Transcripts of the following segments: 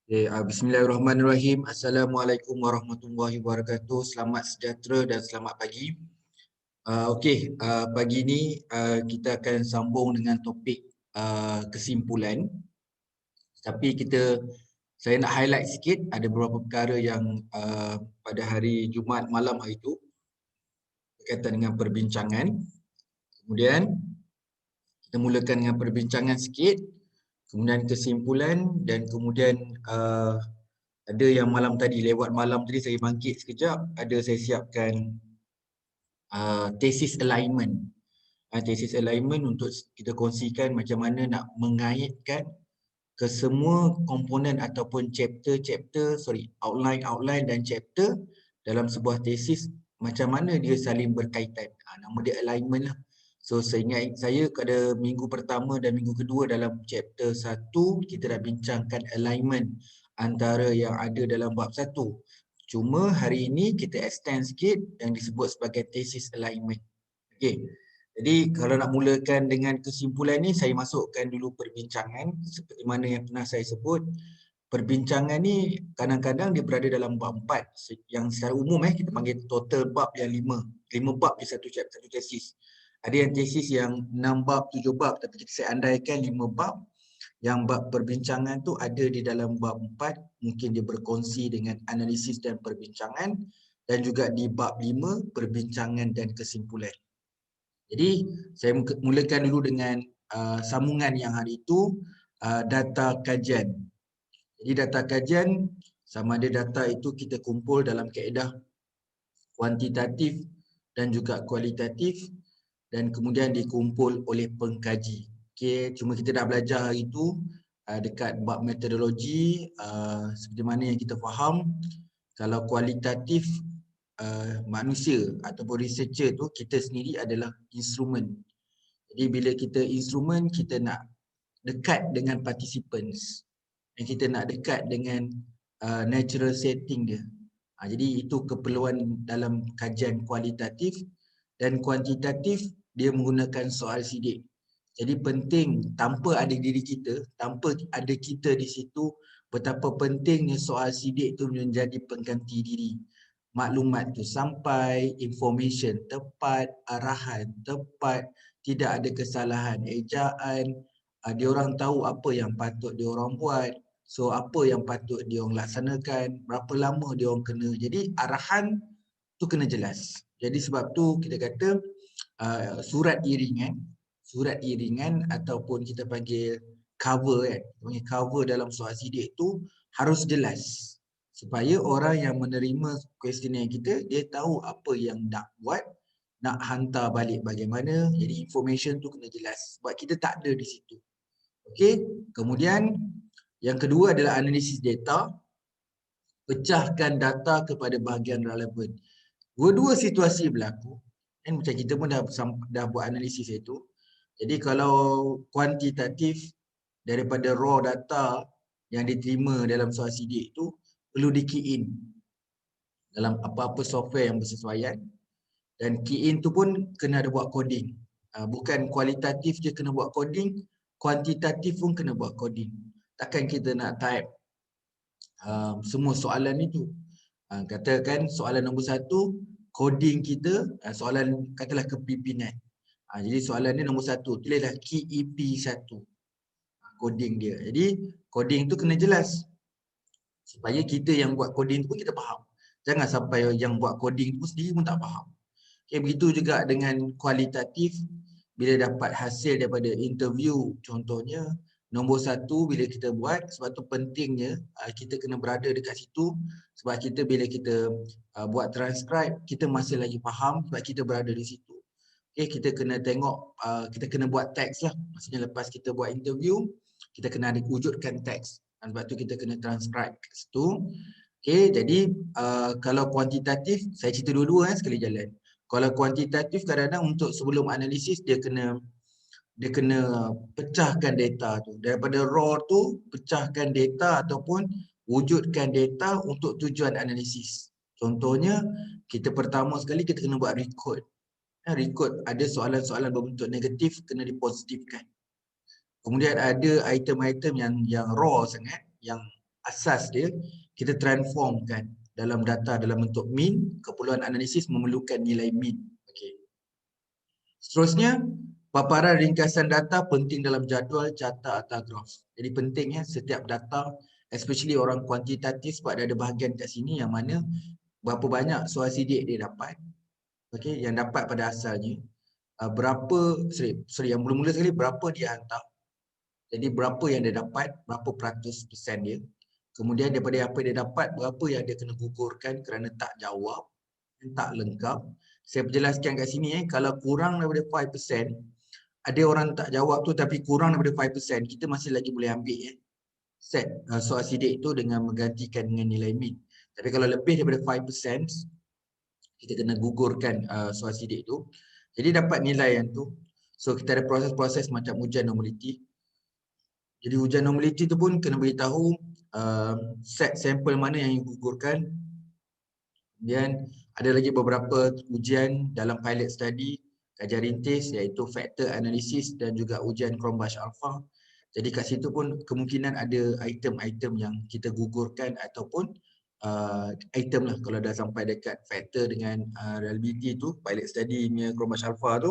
Bismillahirrahmanirrahim. Assalamualaikum warahmatullahi wabarakatuh. Selamat sejahtera dan selamat pagi. Pagi ini kita akan sambung dengan topik kesimpulan. Tapi saya nak highlight sikit ada beberapa perkara yang pada hari Jumaat malam hari itu berkaitan dengan perbincangan. Kemudian kita mulakan dengan perbincangan sikit, kemudian kesimpulan dan kemudian ada yang malam tadi, lewat malam tadi saya bangkit sekejap, ada saya siapkan thesis alignment. Thesis alignment untuk kita kongsikan macam mana nak mengaitkan ke semua komponen ataupun outline dan chapter dalam sebuah tesis, macam mana dia saling berkaitan. Nama dia alignment lah. So saya ingat saya pada minggu pertama dan minggu kedua dalam chapter 1 kita dah bincangkan alignment antara yang ada dalam bab 1. Cuma hari ini kita extend sikit yang disebut sebagai thesis alignment. Okey. Jadi kalau nak mulakan dengan kesimpulan ni, saya masukkan dulu perbincangan. Seperti mana yang pernah saya sebut, perbincangan ni kadang-kadang dia berada dalam bab 4 yang secara umum kita panggil total bab yang 5 bab di satu chapter, satu tesis. Ada yang tesis yang 6 bab, 7 bab, tapi saya andaikan 5 bab. Yang bab perbincangan tu ada di dalam bab 4, mungkin dia berkongsi dengan analisis dan perbincangan, dan juga di bab 5 perbincangan dan kesimpulan. Jadi saya mulakan dulu dengan sambungan yang hari itu, data kajian. Jadi data kajian sama ada data itu kita kumpul dalam kaedah kuantitatif dan juga kualitatif dan kemudian dikumpul oleh pengkaji. Okey, cuma kita dah belajar hari itu dekat bab metodologi, seperti mana yang kita faham, kalau kualitatif manusia ataupun researcher tu kita sendiri adalah instrumen. Jadi bila kita instrumen, kita nak dekat dengan participants dan kita nak dekat dengan natural setting dia. Jadi itu keperluan dalam kajian kualitatif. Dan kuantitatif dia menggunakan soal sidik. Jadi penting tanpa ada diri kita, tanpa ada kita di situ, betapa pentingnya soal sidik itu menjadi pengganti diri. Maklumat tu sampai, information tepat, arahan tepat, tidak ada kesalahan ejaan, dia orang tahu apa yang patut dia orang buat, so apa yang patut dia orang laksanakan, berapa lama dia orang kena. Jadi arahan tu kena jelas. Jadi sebab tu kita kata surat iringan ataupun kita panggil cover cover dalam soal sidik tu harus jelas supaya orang yang menerima kuesioner kita dia tahu apa yang nak buat, nak hantar balik bagaimana. Jadi information tu kena jelas sebab kita tak ada di situ. Okey, kemudian yang kedua adalah analisis data, pecahkan data kepada bahagian relevan. Dua-dua situasi berlaku. Kan macam kita pun dah buat analisis itu. Jadi kalau kuantitatif daripada raw data yang diterima dalam soal sidik itu perlu di key in dalam apa-apa software yang bersesuaian, dan key in tu pun kena ada buat coding. Bukan kualitatif je kena buat coding, kuantitatif pun kena buat coding. Takkan kita nak type semua soalan itu. Katakan soalan nombor 1, coding kita, soalan katalah kepimpinan. Jadi soalan ni nombor 1, tulislah KEP1, coding dia. Jadi coding tu kena jelas supaya kita yang buat coding tu pun kita faham. Jangan sampai yang buat coding tu sendiri pun tak faham. Okay, begitu juga dengan kualitatif. Bila dapat hasil daripada interview contohnya, nombor 1 bila kita buat, sebab tu pentingnya kita kena berada dekat situ. Sebab kita bila kita buat transcribe, kita masih lagi faham sebab kita berada di situ. Okay, kita kena tengok, kita kena buat teks lah. Maksudnya lepas kita buat interview, kita kena ada wujudkan teks. Sebab tu kita kena transcribe kat situ. Okay, jadi kalau kuantitatif, saya cerita dua-dua sekali jalan. Kalau kuantitatif kadang-kadang untuk sebelum analisis dia kena pecahkan data tu. Daripada raw tu pecahkan data ataupun wujudkan data untuk tujuan analisis. Contohnya kita pertama sekali kita kena buat record. Record ada soalan-soalan berbentuk negatif kena dipositifkan. Kemudian ada item-item yang raw sangat, yang asas dia kita transformkan dalam data dalam bentuk mean. Keperluan analisis memerlukan nilai mean. Okey. Seterusnya, paparan ringkasan data penting dalam jadual, carta atau graf. Jadi pentingnya setiap data, especially orang kuantitatif, sebab dia ada bahagian kat sini yang mana berapa banyak soal sidik dia dapat. Okey, yang dapat pada asalnya. Berapa, yang mula-mula sekali berapa dia hantar. Jadi berapa yang dia dapat, berapa peratus persen dia. Kemudian daripada apa dia dapat, berapa yang dia kena gugurkan kerana tak jawab, tak lengkap. Saya perjelaskan kat sini, kalau kurang daripada 5%, ada orang tak jawab tu tapi kurang daripada 5%, kita masih lagi boleh ambil set soal sidik tu dengan menggantikan dengan nilai mean. Tapi kalau lebih daripada 5%, kita kena gugurkan soal sidik tu. Jadi dapat nilai yang tu. So kita ada proses-proses macam ujian normaliti. Jadi ujian normaliti tu pun kena beritahu set sampel mana yang digugurkan. Kemudian ada lagi beberapa ujian dalam pilot study, kajian rintis iaitu factor analysis dan juga ujian Cronbach alpha. Jadi kat situ pun kemungkinan ada item-item yang kita gugurkan ataupun item lah kalau dah sampai dekat factor dengan reliability tu, pilot study punya Cronbach alpha tu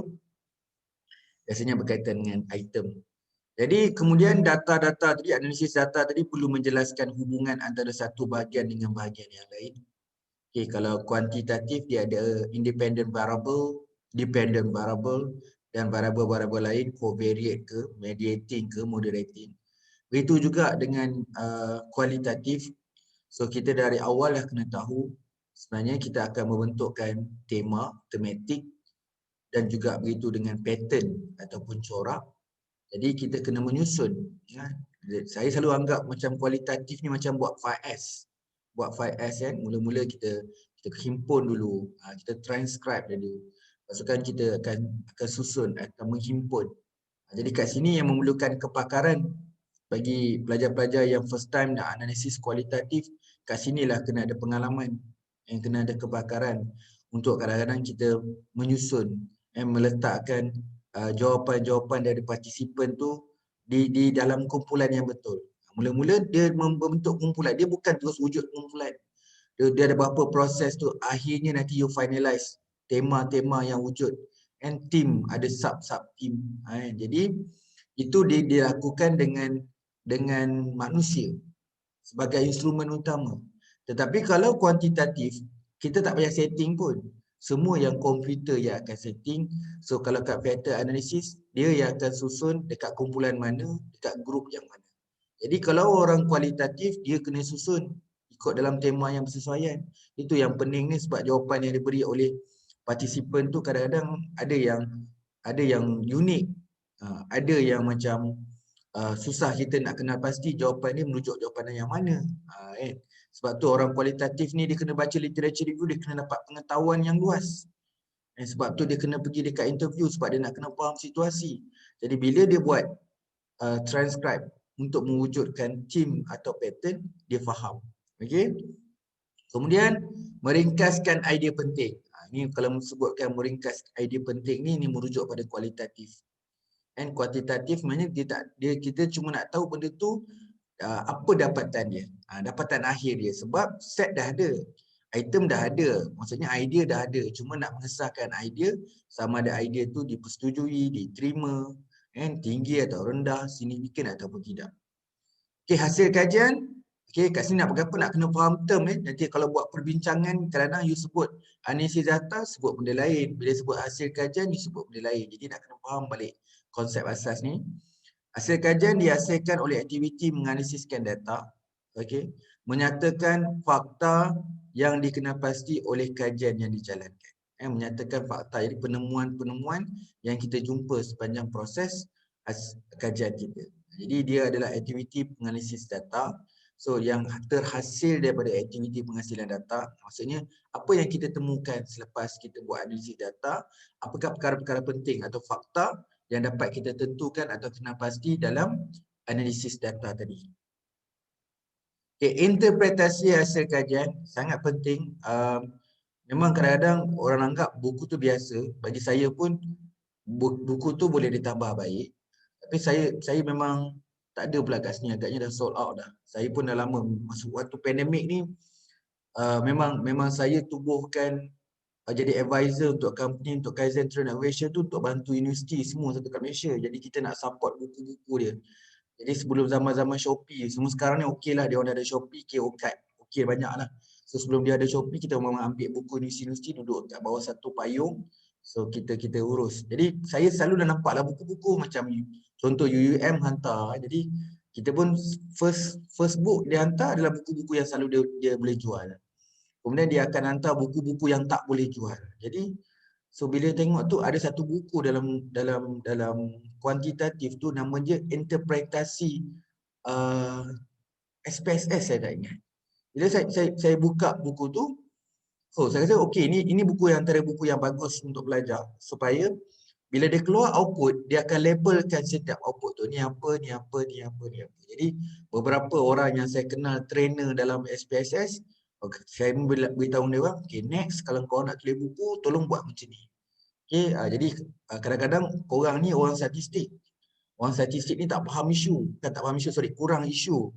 biasanya berkaitan dengan item. Jadi kemudian data-data tadi, analisis data tadi perlu menjelaskan hubungan antara satu bahagian dengan bahagian yang lain. Okay, kalau kuantitatif dia ada independent variable, dependent variable dan variable-variable lain covariate ke, mediating ke, moderating. Begitu juga dengan kualitatif. So kita dari awal dah kena tahu sebenarnya kita akan membentukkan tema, tematik dan juga begitu dengan pattern ataupun corak. Jadi kita kena menyusun. Ya. Saya selalu anggap macam kualitatif ni macam buat 5S. Buat 5S kan, mula-mula kita himpun dulu, kita transcribe dulu. Lepas tu kan kita akan susun, akan menghimpun. Jadi kat sini yang memerlukan kepakaran bagi pelajar-pelajar yang first time nak analisis kualitatif, kat sinilah kena ada pengalaman, yang kena ada kepakaran untuk kadang-kadang kita menyusun dan meletakkan jawapan-jawapan dari partisipan tu di dalam kumpulan yang betul. Mula-mula dia membentuk kumpulan, dia bukan terus wujud kumpulan. Dia ada beberapa proses tu, akhirnya nanti you finalize tema-tema yang wujud. And team, ada sub-sub team. Jadi itu dilakukan dengan manusia sebagai instrumen utama. Tetapi kalau kuantitatif, kita tak payah setting pun. Semua yang komputer yang akan setting. So kalau kat factor analysis, dia yang akan susun dekat kumpulan mana, dekat grup yang mana. Jadi kalau orang kualitatif, dia kena susun ikut dalam tema yang bersesuaian. Itu yang pening ni sebab jawapan yang diberi oleh partisipan tu kadang-kadang ada yang unik. Ada yang macam susah kita nak kenal pasti jawapan dia merujuk jawapan yang mana. Sebab tu orang kualitatif ni dia kena baca literature review, dia kena dapat pengetahuan yang luas. Sebab tu dia kena pergi dekat interview sebab dia nak kena faham situasi. Jadi bila dia buat transcribe untuk mewujudkan theme atau pattern, dia faham. Okey. Kemudian meringkaskan idea penting. Ini kalau sebutkan meringkas idea penting ni merujuk pada kualitatif. And kuantitatif maknanya kita cuma nak tahu benda tu apa dapatan dia, dapatan akhir dia, sebab set dah ada, item dah ada, maksudnya idea dah ada, cuma nak mengesahkan idea sama ada idea tu dipersetujui, diterima, tinggi atau rendah, signifikan ataupun tidak. Okey, hasil kajian. Okey, kat sini nak pakai apa, nak kena faham term nanti kalau buat perbincangan kadang-kadang you sebut analisis data, sebut benda lain, bila sebut hasil kajian you sebut benda lain, jadi nak kena faham balik konsep asas ni. Hasil kajian dihasilkan oleh aktiviti menganalisiskan data, okey, menyatakan fakta yang dikenalpasti oleh kajian yang dijalankan. Menyatakan fakta, jadi penemuan-penemuan yang kita jumpa sepanjang proses kajian kita. Jadi dia adalah aktiviti penganalisis data. So yang terhasil daripada aktiviti penghasilan data, maksudnya apa yang kita temukan selepas kita buat analisis data, apakah perkara-perkara penting atau fakta yang dapat kita tentukan atau kenal pasti dalam analisis data tadi. Okay, interpretasi hasil kajian sangat penting. Memang kadang-kadang orang anggap buku tu biasa. Bagi saya pun buku tu boleh ditambah baik. Tapi saya memang tak ada pula kat sini, agaknya dah sold out dah. Saya pun dah lama masuk waktu pandemik ni, memang saya tubuhkan jadi advisor untuk company, untuk Kaizen Innovation tu untuk bantu universiti semua satu kat Malaysia. Jadi kita nak support buku-buku dia. Jadi sebelum zaman-zaman Shopee, semua sekarang ni okey lah, dia orang dah ada Shopee, KOCAD, okey banyak lah. So sebelum dia ada Shopee, kita memang ambil buku universiti duduk kat bawah satu payung. So kita urus. Jadi saya selalu dah nampak lah buku-buku macam contoh UUM hantar. Jadi kita pun first book dia hantar adalah buku-buku yang selalu dia boleh jual. Kemudian dia akan hantar buku-buku yang tak boleh jual. Jadi so bila tengok tu ada satu buku dalam kuantitatif tu nama dia interpretasi SPSS, saya tak ingat. Bila saya buka buku tu, oh saya rasa okey, ini buku yang antara buku yang bagus untuk belajar supaya bila dia keluar output, dia akan labelkan setiap output tu. Ni apa, ni apa, ni apa, ni apa. Jadi beberapa orang yang saya kenal trainer dalam SPSS, saya beritahu dia orang, okay, next kalau kau nak tulis buku, tolong buat macam ni. Okay, jadi kadang-kadang korang ni orang statistik. Orang statistik ni tak faham isu. Tak faham isu, sorry, kurang isu.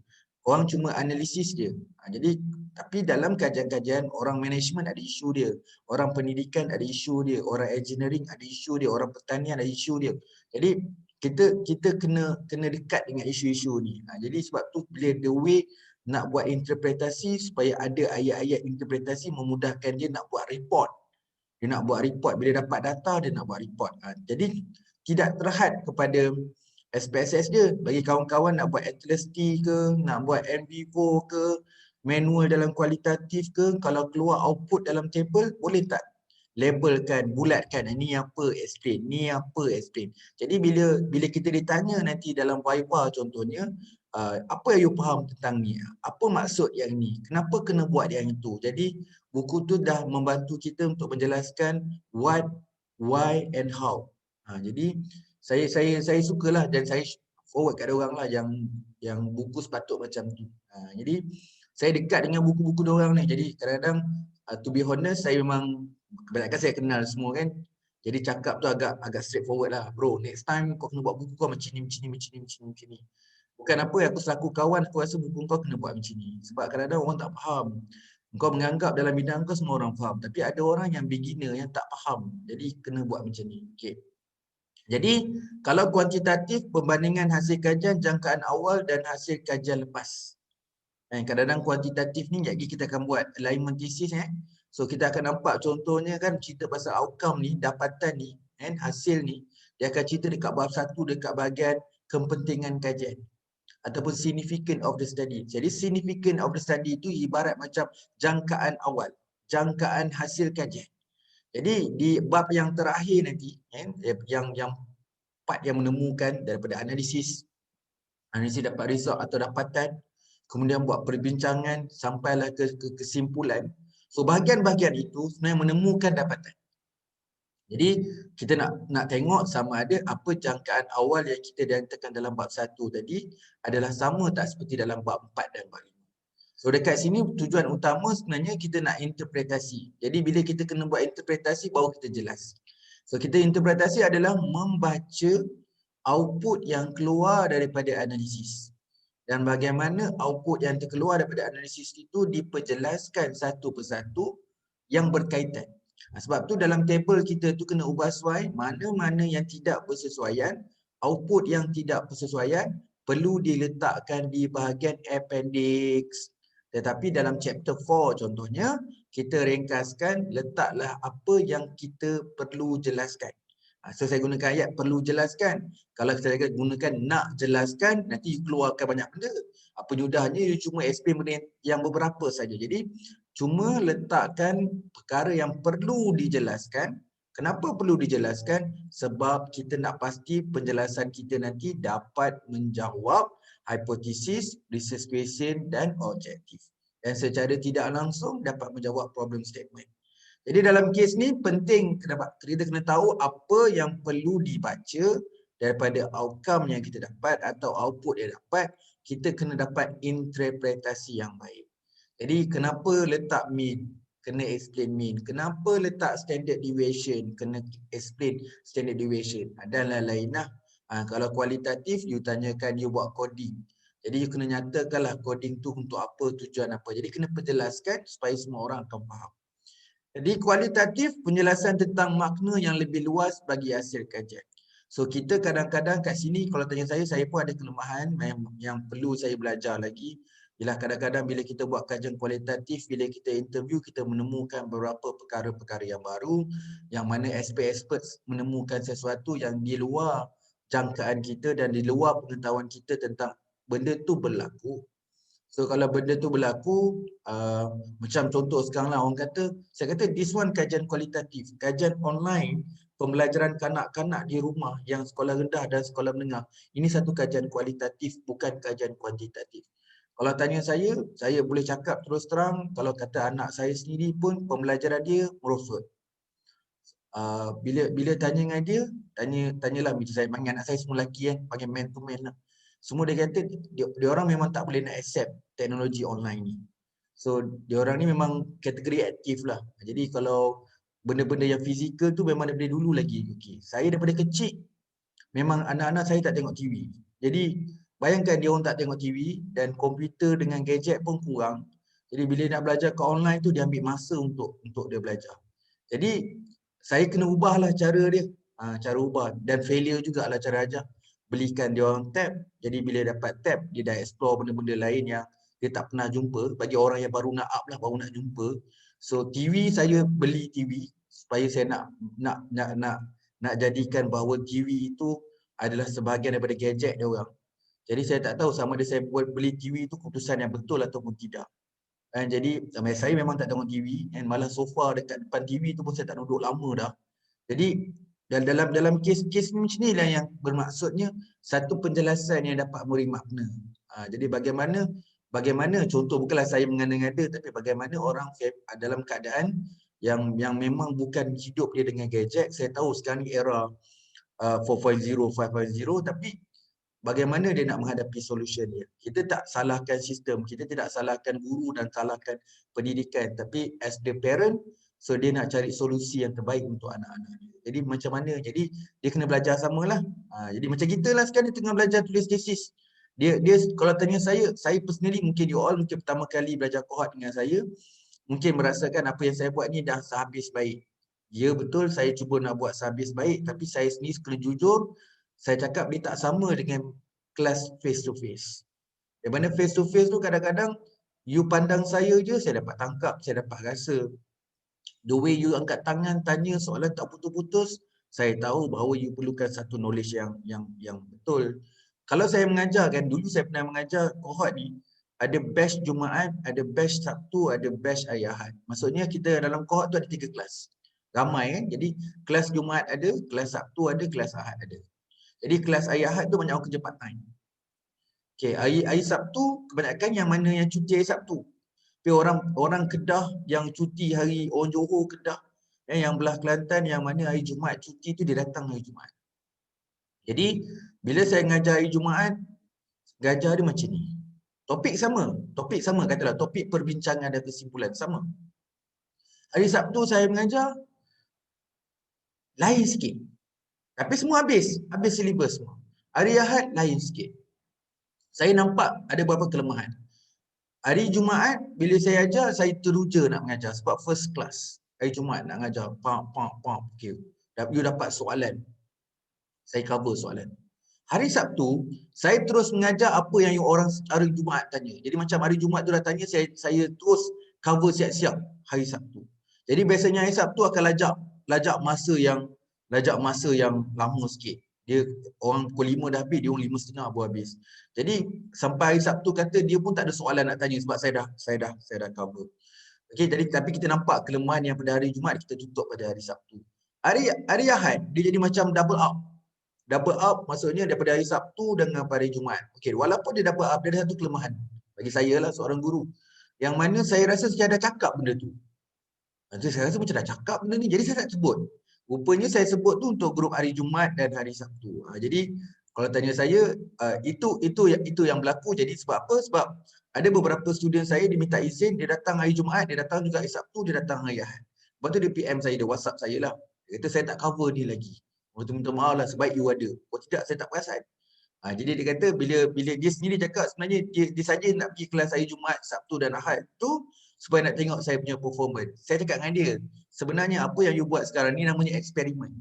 Orang cuma analisis dia. Jadi tapi dalam kajian-kajian orang management ada isu dia. Orang pendidikan ada isu dia. Orang engineering ada isu dia. Orang pertanian ada isu dia. Jadi kita kena dekat dengan isu-isu ni. Jadi sebab tu bila the way nak buat interpretasi supaya ada ayat-ayat interpretasi memudahkan dia nak buat report. Dia nak buat report, bila dapat data dia nak buat report. Jadi tidak terhad kepada SPSS dia. Bagi kawan-kawan nak buat Atlas T ke, nak buat NVivo ke, manual dalam kualitatif ke, kalau keluar output dalam table, boleh tak labelkan, bulatkan, ni apa explain, ni apa explain. Jadi bila kita ditanya nanti dalam Viva contohnya, apa yang you faham tentang ni? Apa maksud yang ni? Kenapa kena buat yang itu? Jadi buku tu dah membantu kita untuk menjelaskan what, why and how. Jadi saya sukalah dan saya forward kat orang lah yang buku sepatut macam tu. Jadi saya dekat dengan buku-buku diorang ni. Jadi kadang-kadang to be honest, saya memang kebanyakan saya kenal semua kan. Jadi cakap tu agak straightforward lah. Bro, next time kau kena buat buku kau macam ni. Bukan apa, aku selaku kawan aku rasa buku kau kena buat macam ni. Sebab kadang-kadang orang tak faham. Kau menganggap dalam bidang kau semua orang faham. Tapi ada orang yang beginner yang tak faham. Jadi kena buat macam ni. Okay. Jadi kalau kuantitatif, perbandingan hasil kajian jangkaan awal dan hasil kajian lepas. Kadang-kadang kuantitatif ni lagi kita akan buat alignment thesis. So kita akan nampak contohnya kan cerita pasal outcome ni, dapatan ni, hasil ni. Dia akan cerita dekat bab 1 dekat bahagian kepentingan kajian. Ataupun significant of the study. Jadi significant of the study itu ibarat macam jangkaan awal. Jangkaan hasil kajian. Jadi di bab yang terakhir nanti, yang part yang menemukan daripada analisis dapat result atau dapatan, kemudian buat perbincangan sampailah ke kesimpulan. So bahagian-bahagian itu sebenarnya menemukan dapatan. Jadi kita nak tengok sama ada apa jangkaan awal yang kita nyatakan dalam bab 1 tadi adalah sama tak seperti dalam bab 4 dan bab 5. So dekat sini tujuan utama sebenarnya kita nak interpretasi. Jadi bila kita kena buat interpretasi baru kita jelas. So kita interpretasi adalah membaca output yang keluar daripada analisis. Dan bagaimana output yang terkeluar daripada analisis itu diperjelaskan satu persatu yang berkaitan. Sebab tu dalam table kita tu kena ubah sesuai, mana-mana yang tidak bersesuaian, output yang tidak bersesuaian perlu diletakkan di bahagian appendix. Tetapi dalam chapter 4 contohnya, kita ringkaskan, letaklah apa yang kita perlu jelaskan. So saya gunakan ayat perlu jelaskan. Kalau saya gunakan nak jelaskan, nanti keluarkan banyak benda. Apa nyudahnya, you cuma explain benda yang beberapa saja. Jadi cuma letakkan perkara yang perlu dijelaskan. Kenapa perlu dijelaskan? Sebab kita nak pasti penjelasan kita nanti dapat menjawab hipotesis, research question dan objektif. Dan secara tidak langsung dapat menjawab problem statement. Jadi dalam kes ni penting kita kena tahu apa yang perlu dibaca daripada outcome yang kita dapat atau output yang dapat. Kita kena dapat interpretasi yang baik. Jadi kenapa letak mean? Kena explain mean. Kenapa letak standard deviation? Kena explain standard deviation. Dan lain-lain lah. Kalau kualitatif, you tanyakan dia buat coding. Jadi you kena nyatakanlah coding tu untuk apa, tujuan apa. Jadi kena perjelaskan supaya semua orang akan faham. Jadi kualitatif, penjelasan tentang makna yang lebih luas bagi hasil kajian. So kita kadang-kadang kat sini kalau tanya saya pun ada kelemahan yang perlu saya belajar lagi. Ialah kadang-kadang bila kita buat kajian kualitatif, bila kita interview, kita menemukan beberapa perkara-perkara yang baru, yang mana expert menemukan sesuatu yang di luar jangkaan kita dan di luar pengetahuan kita tentang benda tu berlaku. So kalau benda tu berlaku, macam contoh sekarang lah orang kata, saya kata this one kajian kualitatif, kajian online, pembelajaran kanak-kanak di rumah yang sekolah rendah dan sekolah menengah. Ini satu kajian kualitatif, bukan kajian kuantitatif. Kalau tanya saya boleh cakap terus terang, kalau kata anak saya sendiri pun pembelajaran dia merosot. Bila tanya dengan dia, tanyalah macam saya panggil anak saya semua lelaki panggil man to man lah. Semua dia kata dia orang memang tak boleh nak accept teknologi online ni. So dia orang ni memang kategori aktif lah. Jadi kalau benda-benda yang fizikal tu memang daripada dulu lagi. Okay. Saya daripada kecil memang anak-anak saya tak tengok TV. Jadi bayangkan dia orang tak tengok TV dan komputer dengan gadget pun kurang. Jadi bila nak belajar ke online tu dia ambil masa untuk dia belajar. Jadi saya kena ubahlah cara dia. Cara ubah dan failure jugalah cara ajar. Belikan dia orang tab. Jadi bila dapat tab, dia dah explore benda-benda lain yang dia tak pernah jumpa. Bagi orang yang baru nak up lah, baru nak jumpa. So TV saya beli TV supaya saya nak jadikan bahawa TV itu adalah sebahagian daripada gadget dia orang. Jadi saya tak tahu sama ada saya beli TV itu keputusan yang betul ataupun tidak. Jadi saya memang tak tengok TV dan malah sofa dekat depan TV tu pun saya tak duduk lama dah. Jadi dalam kes-kes macam ni lah yang bermaksudnya satu penjelasan yang dapat memberi makna. Jadi bagaimana contoh bukanlah saya mengada-ngada tapi bagaimana orang dalam keadaan yang memang bukan hidup dia dengan gadget. Saya tahu sekarang ni era 4.0, 5.0 tapi bagaimana dia nak menghadapi solution dia. Kita tak salahkan sistem, kita tidak salahkan guru dan salahkan pendidikan. Tapi as the parent, so dia nak cari solusi yang terbaik untuk anak-anak dia. Jadi macam mana? Jadi dia kena belajar samalah. Jadi macam kita lah sekarang dia tengah belajar tulis tesis. Dia kalau tanya saya personally mungkin you all mungkin pertama kali belajar kohort dengan saya, mungkin merasakan apa yang saya buat ni dah sehabis baik. Ya betul saya cuba nak buat sehabis baik tapi saya sendiri kena jujur, saya cakap dia tak sama dengan kelas face to face. Di mana face to face tu kadang-kadang you pandang saya je, saya dapat tangkap, saya dapat rasa. The way you angkat tangan, tanya soalan tak putus-putus, saya tahu bahawa you perlukan satu knowledge yang betul. Kalau saya mengajar kan, dulu saya pernah mengajar kohort ni, ada batch Jumaat, ada batch Sabtu, ada batch hari Ahad. Maksudnya kita dalam kohort tu ada 3 kelas. Ramai kan? Jadi kelas Jumaat ada, kelas Sabtu ada, kelas Ahad ada. Jadi kelas hari Ahad tu banyak orang kerja part time. Okay, hari Sabtu kebanyakan yang mana yang cuti hari Sabtu. Tapi orang Kedah yang cuti hari, orang Johor Kedah, yang belah Kelantan yang mana hari Jumaat cuti tu dia datang hari Jumaat. Jadi bila saya mengajar hari Jumaat, gajar dia macam ni. Topik sama katalah topik perbincangan dan kesimpulan sama. Hari Sabtu saya mengajar lain sikit. Tapi semua habis silibus semua. Hari Ahad lain sikit. Saya nampak ada beberapa kelemahan. Hari Jumaat, bila saya ajar, saya teruja nak mengajar sebab first class. Hari Jumaat nak mengajar, okay. You dapat soalan. Saya cover soalan. Hari Sabtu, saya terus mengajar apa yang orang hari Jumaat tanya. Jadi macam hari Jumaat tu dah tanya, saya terus cover siap-siap hari Sabtu. Jadi biasanya hari Sabtu akan lajak masa yang lama sikit. Dia orang pukul 5 dah habis, dia orang 5.30 baru habis. Jadi sampai hari Sabtu kata dia pun tak ada soalan nak tanya sebab saya dah cover. Okey, jadi tapi kita nampak kelemahan yang pada hari Jumaat kita tutup pada hari Sabtu. Hari Ahad dia jadi macam double up. Double up maksudnya daripada hari Sabtu dengan pada hari Jumaat. Okey, walaupun dia double up, dia ada satu kelemahan. Bagi saya lah seorang guru. Yang mana saya rasa saya dah cakap benda tu. Nanti saya rasa macam dah cakap benda ni, jadi saya tak sebut. Rupanya saya sebut tu untuk grup hari Jumaat dan hari Sabtu. Jadi kalau tanya saya, itu yang berlaku. Jadi sebab apa? Sebab ada beberapa student saya diminta izin, dia datang hari Jumaat, dia datang juga hari Sabtu, dia datang hari Ahad. Lepas tu dia PM saya, dia WhatsApp saya lah. Dia kata saya tak cover dia lagi. Orang tu minta maaf lah, sebaik you ada. Oh tidak, saya tak perasan. Jadi dia kata bila dia sendiri cakap sebenarnya dia saja nak pergi kelas saya Jumaat, Sabtu dan Ahad tu supaya nak tengok saya punya performance. Saya cakap dengan dia, sebenarnya apa yang you buat sekarang ni namanya eksperimen.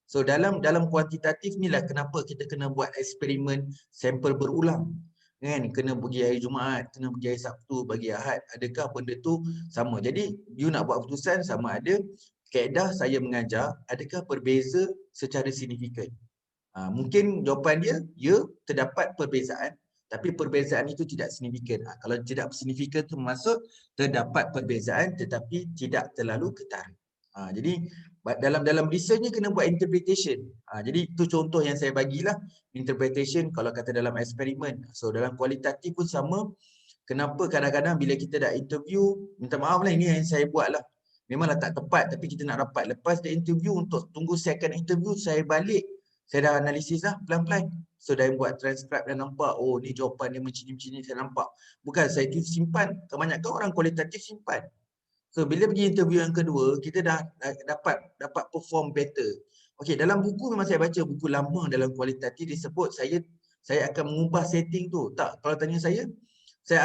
So dalam kuantitatif ni lah kenapa kita kena buat eksperimen sampel berulang. Kan, kena pergi hari Jumaat, kena pergi hari Sabtu, bagi Ahad, adakah benda tu sama. Jadi you nak buat keputusan sama ada kaedah saya mengajar adakah berbeza secara signifikan. Mungkin jawapan dia, ya terdapat perbezaan, tapi perbezaan itu tidak signifikan. Kalau tidak signifikan itu maksud terdapat perbezaan tetapi tidak terlalu ketara. Jadi dalam research ni kena buat interpretation. Jadi itu contoh yang saya bagilah, interpretation kalau kata dalam eksperimen. So dalam kualitatif pun sama. Kenapa kadang-kadang bila kita dah interview, minta maaf lah ini yang saya buat lah. Memanglah tak tepat tapi kita nak dapat. Lepas dia interview untuk tunggu second interview, saya balik. Saya dah analisis lah pelan-pelan. So dah buat transcribe dan nampak, oh ni jawapan dia macam ni, saya nampak. Bukan saya tu simpan. Kebanyakan orang kualitatif simpan. So bila pergi interview yang kedua, kita dah dapat perform better. Okey, dalam buku memang saya baca buku lama dalam kualitatif disebut saya akan mengubah setting tu. Tak, kalau tanya saya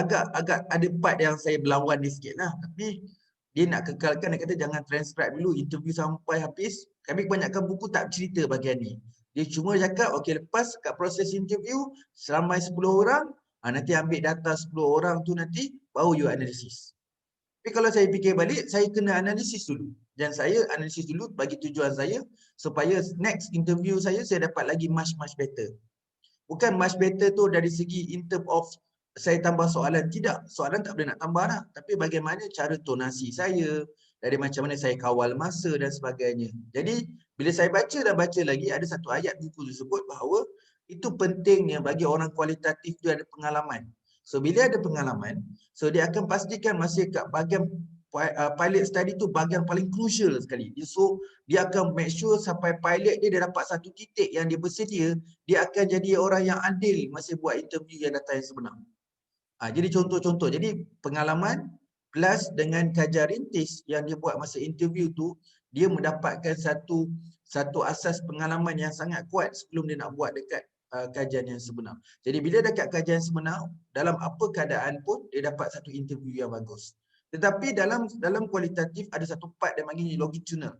agak ada part yang saya berlawan dia sikit lah. Tapi dia nak kekalkan, dia kata jangan transcribe dulu, interview sampai habis. Kami kebanyakan buku tak cerita bahagian ni. Dia cuma cakap, okey lepas kat proses interview, selama 10 orang, nanti ambil data 10 orang tu nanti, baru you analisis. Tapi kalau saya fikir balik, saya kena analisis dulu. Dan saya analisis dulu bagi tujuan saya, supaya next interview saya dapat lagi much better. Bukan much better tu dari segi in term of saya tambah soalan. Tidak, soalan tak boleh nak tambah lah. Tapi bagaimana cara tonasi saya, dari macam mana saya kawal masa dan sebagainya. Jadi, bila saya baca lagi, ada satu ayat buku tersebut bahawa itu pentingnya bagi orang kualitatif tu ada pengalaman. So, bila ada pengalaman, so dia akan pastikan masih kat bahagian pilot study tu bahagian paling crucial sekali. So, dia akan make sure sampai pilot dia dapat satu titik yang dia bersedia, dia akan jadi orang yang adil masih buat interview yang data yang sebenar. Jadi contoh-contoh. Jadi pengalaman plus dengan kajian rintis yang dia buat masa interview tu, dia mendapatkan satu asas pengalaman yang sangat kuat sebelum dia nak buat dekat kajian yang sebenar. Jadi bila dekat kajian sebenar, dalam apa keadaan pun dia dapat satu interview yang bagus. Tetapi dalam kualitatif ada satu part yang panggil longitudinal.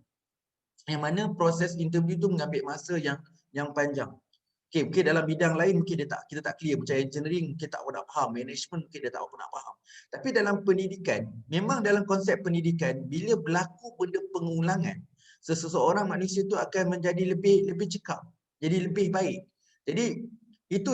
Yang mana proses interview tu mengambil masa yang panjang. Mungkin dalam bidang lain mungkin kita tak clear. Macam engineering kita tak pernah faham, management mungkin dia tak pernah faham. Tapi dalam pendidikan, memang dalam konsep pendidikan, bila berlaku benda pengulangan, seseorang manusia tu akan menjadi lebih cekap, jadi lebih baik. Jadi itu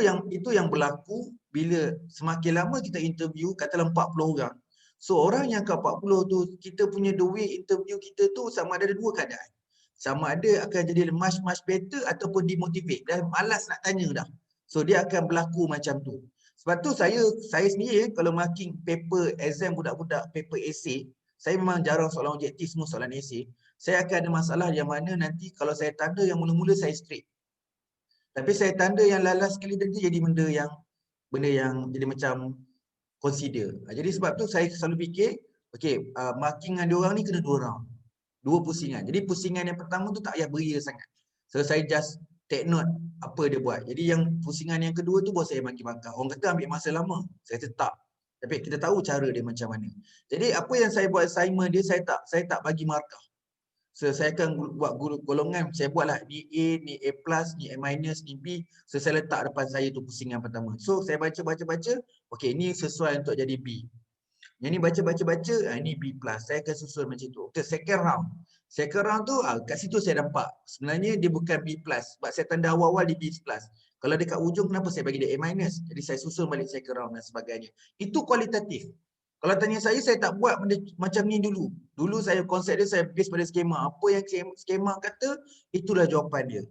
yang berlaku bila semakin lama kita interview, katalah 40 orang. So orang yang ke 40 tu, kita punya the way interview kita tu sama ada dua keadaan. Sama ada akan jadi much better ataupun demotivate, dah malas nak tanya dah. So dia akan berlaku macam tu. Sebab tu saya sendiri kalau marking paper exam budak-budak paper essay, saya memang jarang soalan objektif, semua soalan essay. Saya akan ada masalah yang mana nanti kalau saya tanda yang mula-mula saya straight. Tapi saya tanda yang lalas sekali tadi jadi benda yang jadi macam consider. Jadi sebab tu saya selalu fikir, okey, marking dengan dia orang ni kena 2 round. 2 pusingan. Jadi pusingan yang pertama tu tak payah beria sangat. So saya just take note apa dia buat. Jadi yang pusingan yang kedua tu baru saya bagi markah. Orang kata ambil masa lama. Saya tetap. Tapi kita tahu cara dia macam mana. Jadi apa yang saya buat assignment dia, saya tak bagi markah. So saya akan buat golongan. Saya buatlah ni A, ni A+, ni A-, ni B. So saya letak depan saya tu pusingan pertama. So saya baca. Okey, ni sesuai untuk jadi B. Yang ni baca, ini B+. Saya akan susun macam tu. Okay, second round tu, kat situ saya nampak. Sebenarnya dia bukan B+. Sebab saya tanda awal-awal di B+. Kalau dekat ujung, kenapa saya bagi dia A-. Jadi saya susun balik second round dan sebagainya. Itu kualitatif. Kalau tanya saya tak buat benda macam ni dulu. Dulu saya konsep dia, saya base pada skema. Apa yang skema kata, itulah jawapan dia.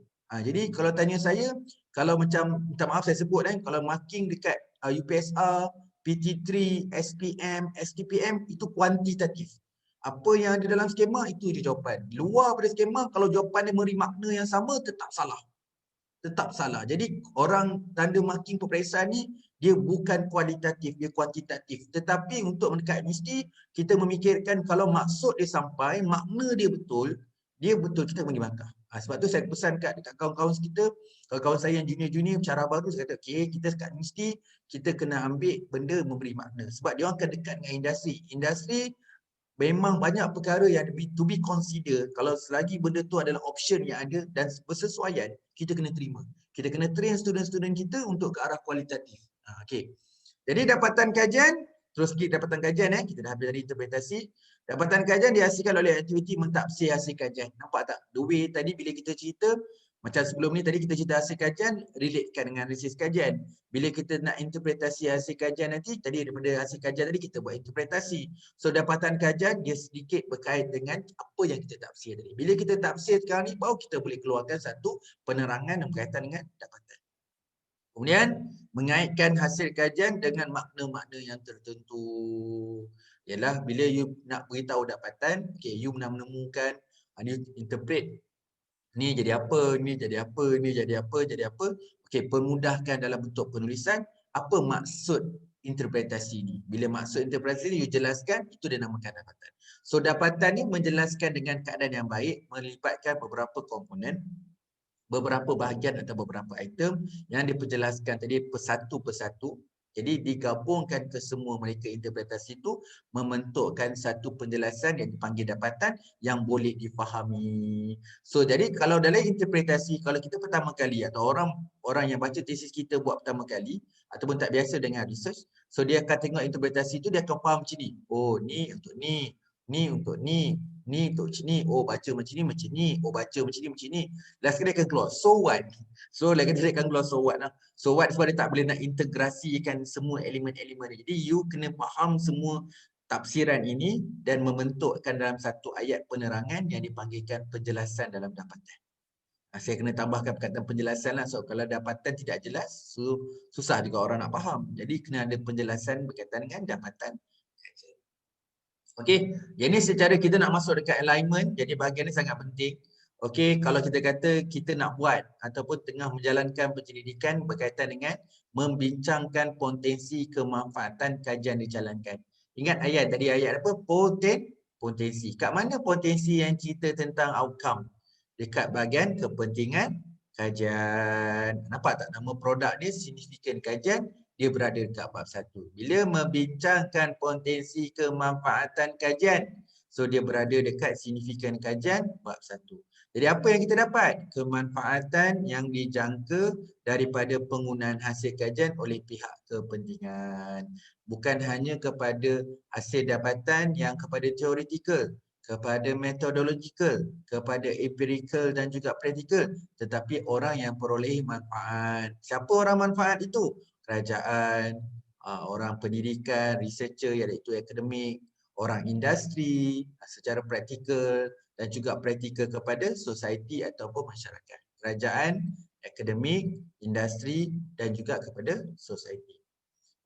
Jadi kalau tanya saya, kalau macam, minta maaf saya sebut kalau marking dekat UPSR, PT3, SPM, STPM itu kuantitatif. Apa yang ada dalam skema itu dia jawapan. Luar pada skema kalau jawapan dia memberi makna yang sama tetap salah. Tetap salah. Jadi orang tanda marking peperiksaan ni dia bukan kualitatif, dia kuantitatif. Tetapi untuk mendekat mesti kita memikirkan kalau maksud dia sampai, makna dia betul kita bagi markah. Sebab tu saya pesan dekat kawan-kawan kita, kawan-kawan saya yang junior-junior cara baru, saya kata okay, kita kat universiti kita kena ambil benda memberi makna. Sebab dia orang akan dekat dengan industri. Industri memang banyak perkara yang to be consider. Kalau selagi benda tu adalah option yang ada dan bersesuaian, kita kena terima. Kita kena train student-student kita untuk ke arah kualitatif. Okay. Jadi dapatan kajian, terus sikit dapatan kajian kita dah habis tadi interpretasi. Dapatan kajian dihasilkan oleh aktiviti mentafsir hasil kajian. Nampak tak? The way tadi bila kita cerita, macam sebelum ni tadi kita cerita hasil kajian, relatekan dengan research kajian. Bila kita nak interpretasi hasil kajian nanti, tadi daripada hasil kajian tadi kita buat interpretasi. So dapatan kajian dia sedikit berkait dengan apa yang kita tafsir tadi. Bila kita tafsir sekarang ni, baru kita boleh keluarkan satu penerangan yang berkaitan dengan dapatan. Kemudian mengaitkan hasil kajian dengan makna-makna yang tertentu. Ialah bila you nak beritahu dapatan, okay, you nak menemukan, you interpret ni jadi apa, ni jadi apa, ni jadi apa, jadi apa. Okay, permudahkan dalam bentuk penulisan apa maksud interpretasi ni. Bila maksud interpretasi ni you jelaskan, itu dia namakan dapatan. So dapatan ni menjelaskan dengan keadaan yang baik, melibatkan beberapa komponen, beberapa bahagian atau beberapa item yang diperjelaskan tadi persatu-persatu. Jadi digabungkan ke semua mereka interpretasi itu membentukkan satu penjelasan yang dipanggil dapatan yang boleh difahami. So jadi kalau dalam interpretasi, kalau kita pertama kali atau orang yang baca tesis kita buat pertama kali ataupun tak biasa dengan research, so dia akan tengok interpretasi itu, dia akan faham macam ni. Oh, ni untuk ni, ni untuk ni untuk ni, oh baca macam ni, oh baca macam ni. Last kali dia akan keluar, so what? So lagi dia akan keluar so what lah. So what sebab dia tak boleh nak integrasikan semua elemen-elemen ni. Jadi you kena faham semua tafsiran ini dan membentukkan dalam satu ayat penerangan yang dipanggilkan penjelasan dalam dapatan. Saya kena tambahkan perkataan penjelasan lah. So kalau dapatan tidak jelas, so susah juga orang nak faham. Jadi kena ada penjelasan berkaitan dengan dapatan. Okey, yang ni secara kita nak masuk dekat alignment, jadi bahagian ni sangat penting. Okey, kalau kita kata kita nak buat ataupun tengah menjalankan penyelidikan berkaitan dengan membincangkan potensi kemanfaatan kajian dijalankan. Ingat ayat tadi, ayat apa? Potensi. Kat mana potensi yang cerita tentang outcome? Dekat bahagian kepentingan kajian. Nampak tak nama produk ni signifikan kajian? Dia berada dekat bab 1. Bila membincangkan potensi kemanfaatan kajian, so dia berada dekat signifikan kajian bab 1. Jadi apa yang kita dapat? Kemanfaatan yang dijangka daripada penggunaan hasil kajian oleh pihak kepentingan. Bukan hanya kepada hasil dapatan yang kepada teoretikal, kepada metodologikal, kepada empirical dan juga praktikal, tetapi orang yang peroleh manfaat. Siapa orang manfaat itu? Kerajaan, orang pendidikan, researcher iaitu akademik, orang industri secara praktikal dan juga praktikal kepada society ataupun masyarakat. Kerajaan, akademik, industri dan juga kepada society.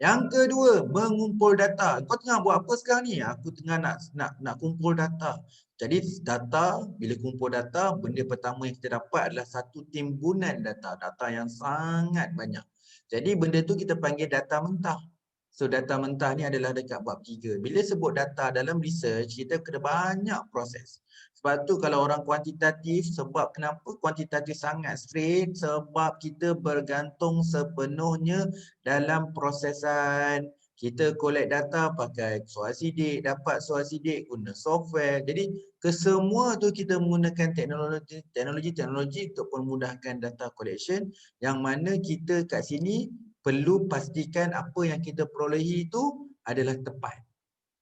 Yang kedua, mengumpul data. Kau tengah buat apa sekarang ni? Aku tengah nak kumpul data. Jadi data, bila kumpul data, benda pertama yang kita dapat adalah satu timbunan data. Data yang sangat banyak. Jadi benda tu kita panggil data mentah. So data mentah ni adalah dekat bab 3. Bila sebut data dalam research, kita kena banyak proses. Sebab tu kalau orang kuantitatif, sebab kenapa kuantitatif sangat straight? Sebab kita bergantung sepenuhnya dalam prosesan. Kita collect data pakai soal sidik, dapat soal sidik guna software. Jadi kesemua tu kita menggunakan teknologi untuk memudahkan data collection, yang mana kita kat sini perlu pastikan apa yang kita perolehi itu adalah tepat.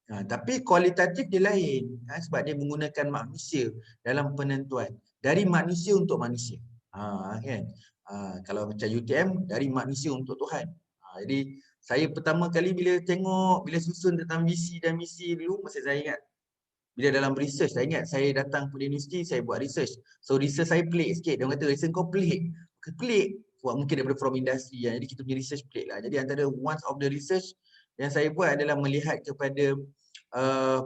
Tapi kualitatif dia lain, sebab dia menggunakan manusia dalam penentuan. Dari manusia untuk manusia. Kan? Kalau macam UTM, dari manusia untuk Tuhan. Jadi saya pertama kali bila susun tentang visi dan misi dulu, masih saya ingat. Bila dalam research, saya ingat saya datang ke universiti, saya buat research. So research saya pelik sikit. Dia kata, research kau pelik. Pelik. Mungkin daripada from industri. Jadi kita punya research pelik lah. Jadi antara one of the research yang saya buat adalah melihat kepada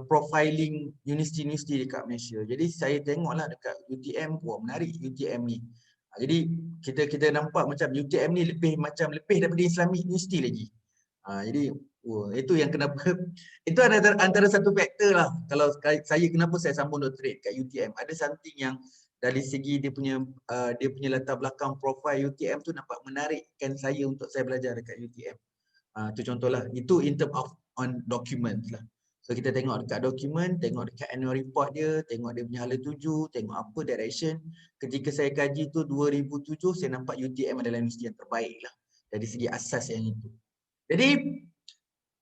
profiling universiti-universiti dekat Malaysia. Jadi saya tengoklah dekat UTM, wah menarik UTM ni. Jadi kita nampak macam UTM ni lebih daripada Islamic University lagi. Jadi itu yang kenapa itu antara satu faktor lah. Kalau saya kenapa saya sambung doktorate kat UTM, ada something yang dari segi dia punya latar belakang profil UTM tu nampak menarikkan saya untuk saya belajar dekat UTM. Tu contohlah. Itu in term of on document lah. So kita tengok dekat dokumen, tengok dekat annual report dia, tengok dia punya hala tuju, tengok apa direction. Ketika saya kaji tu 2007, saya nampak UTM adalah universiti yang terbaik lah dari segi asas yang itu. Jadi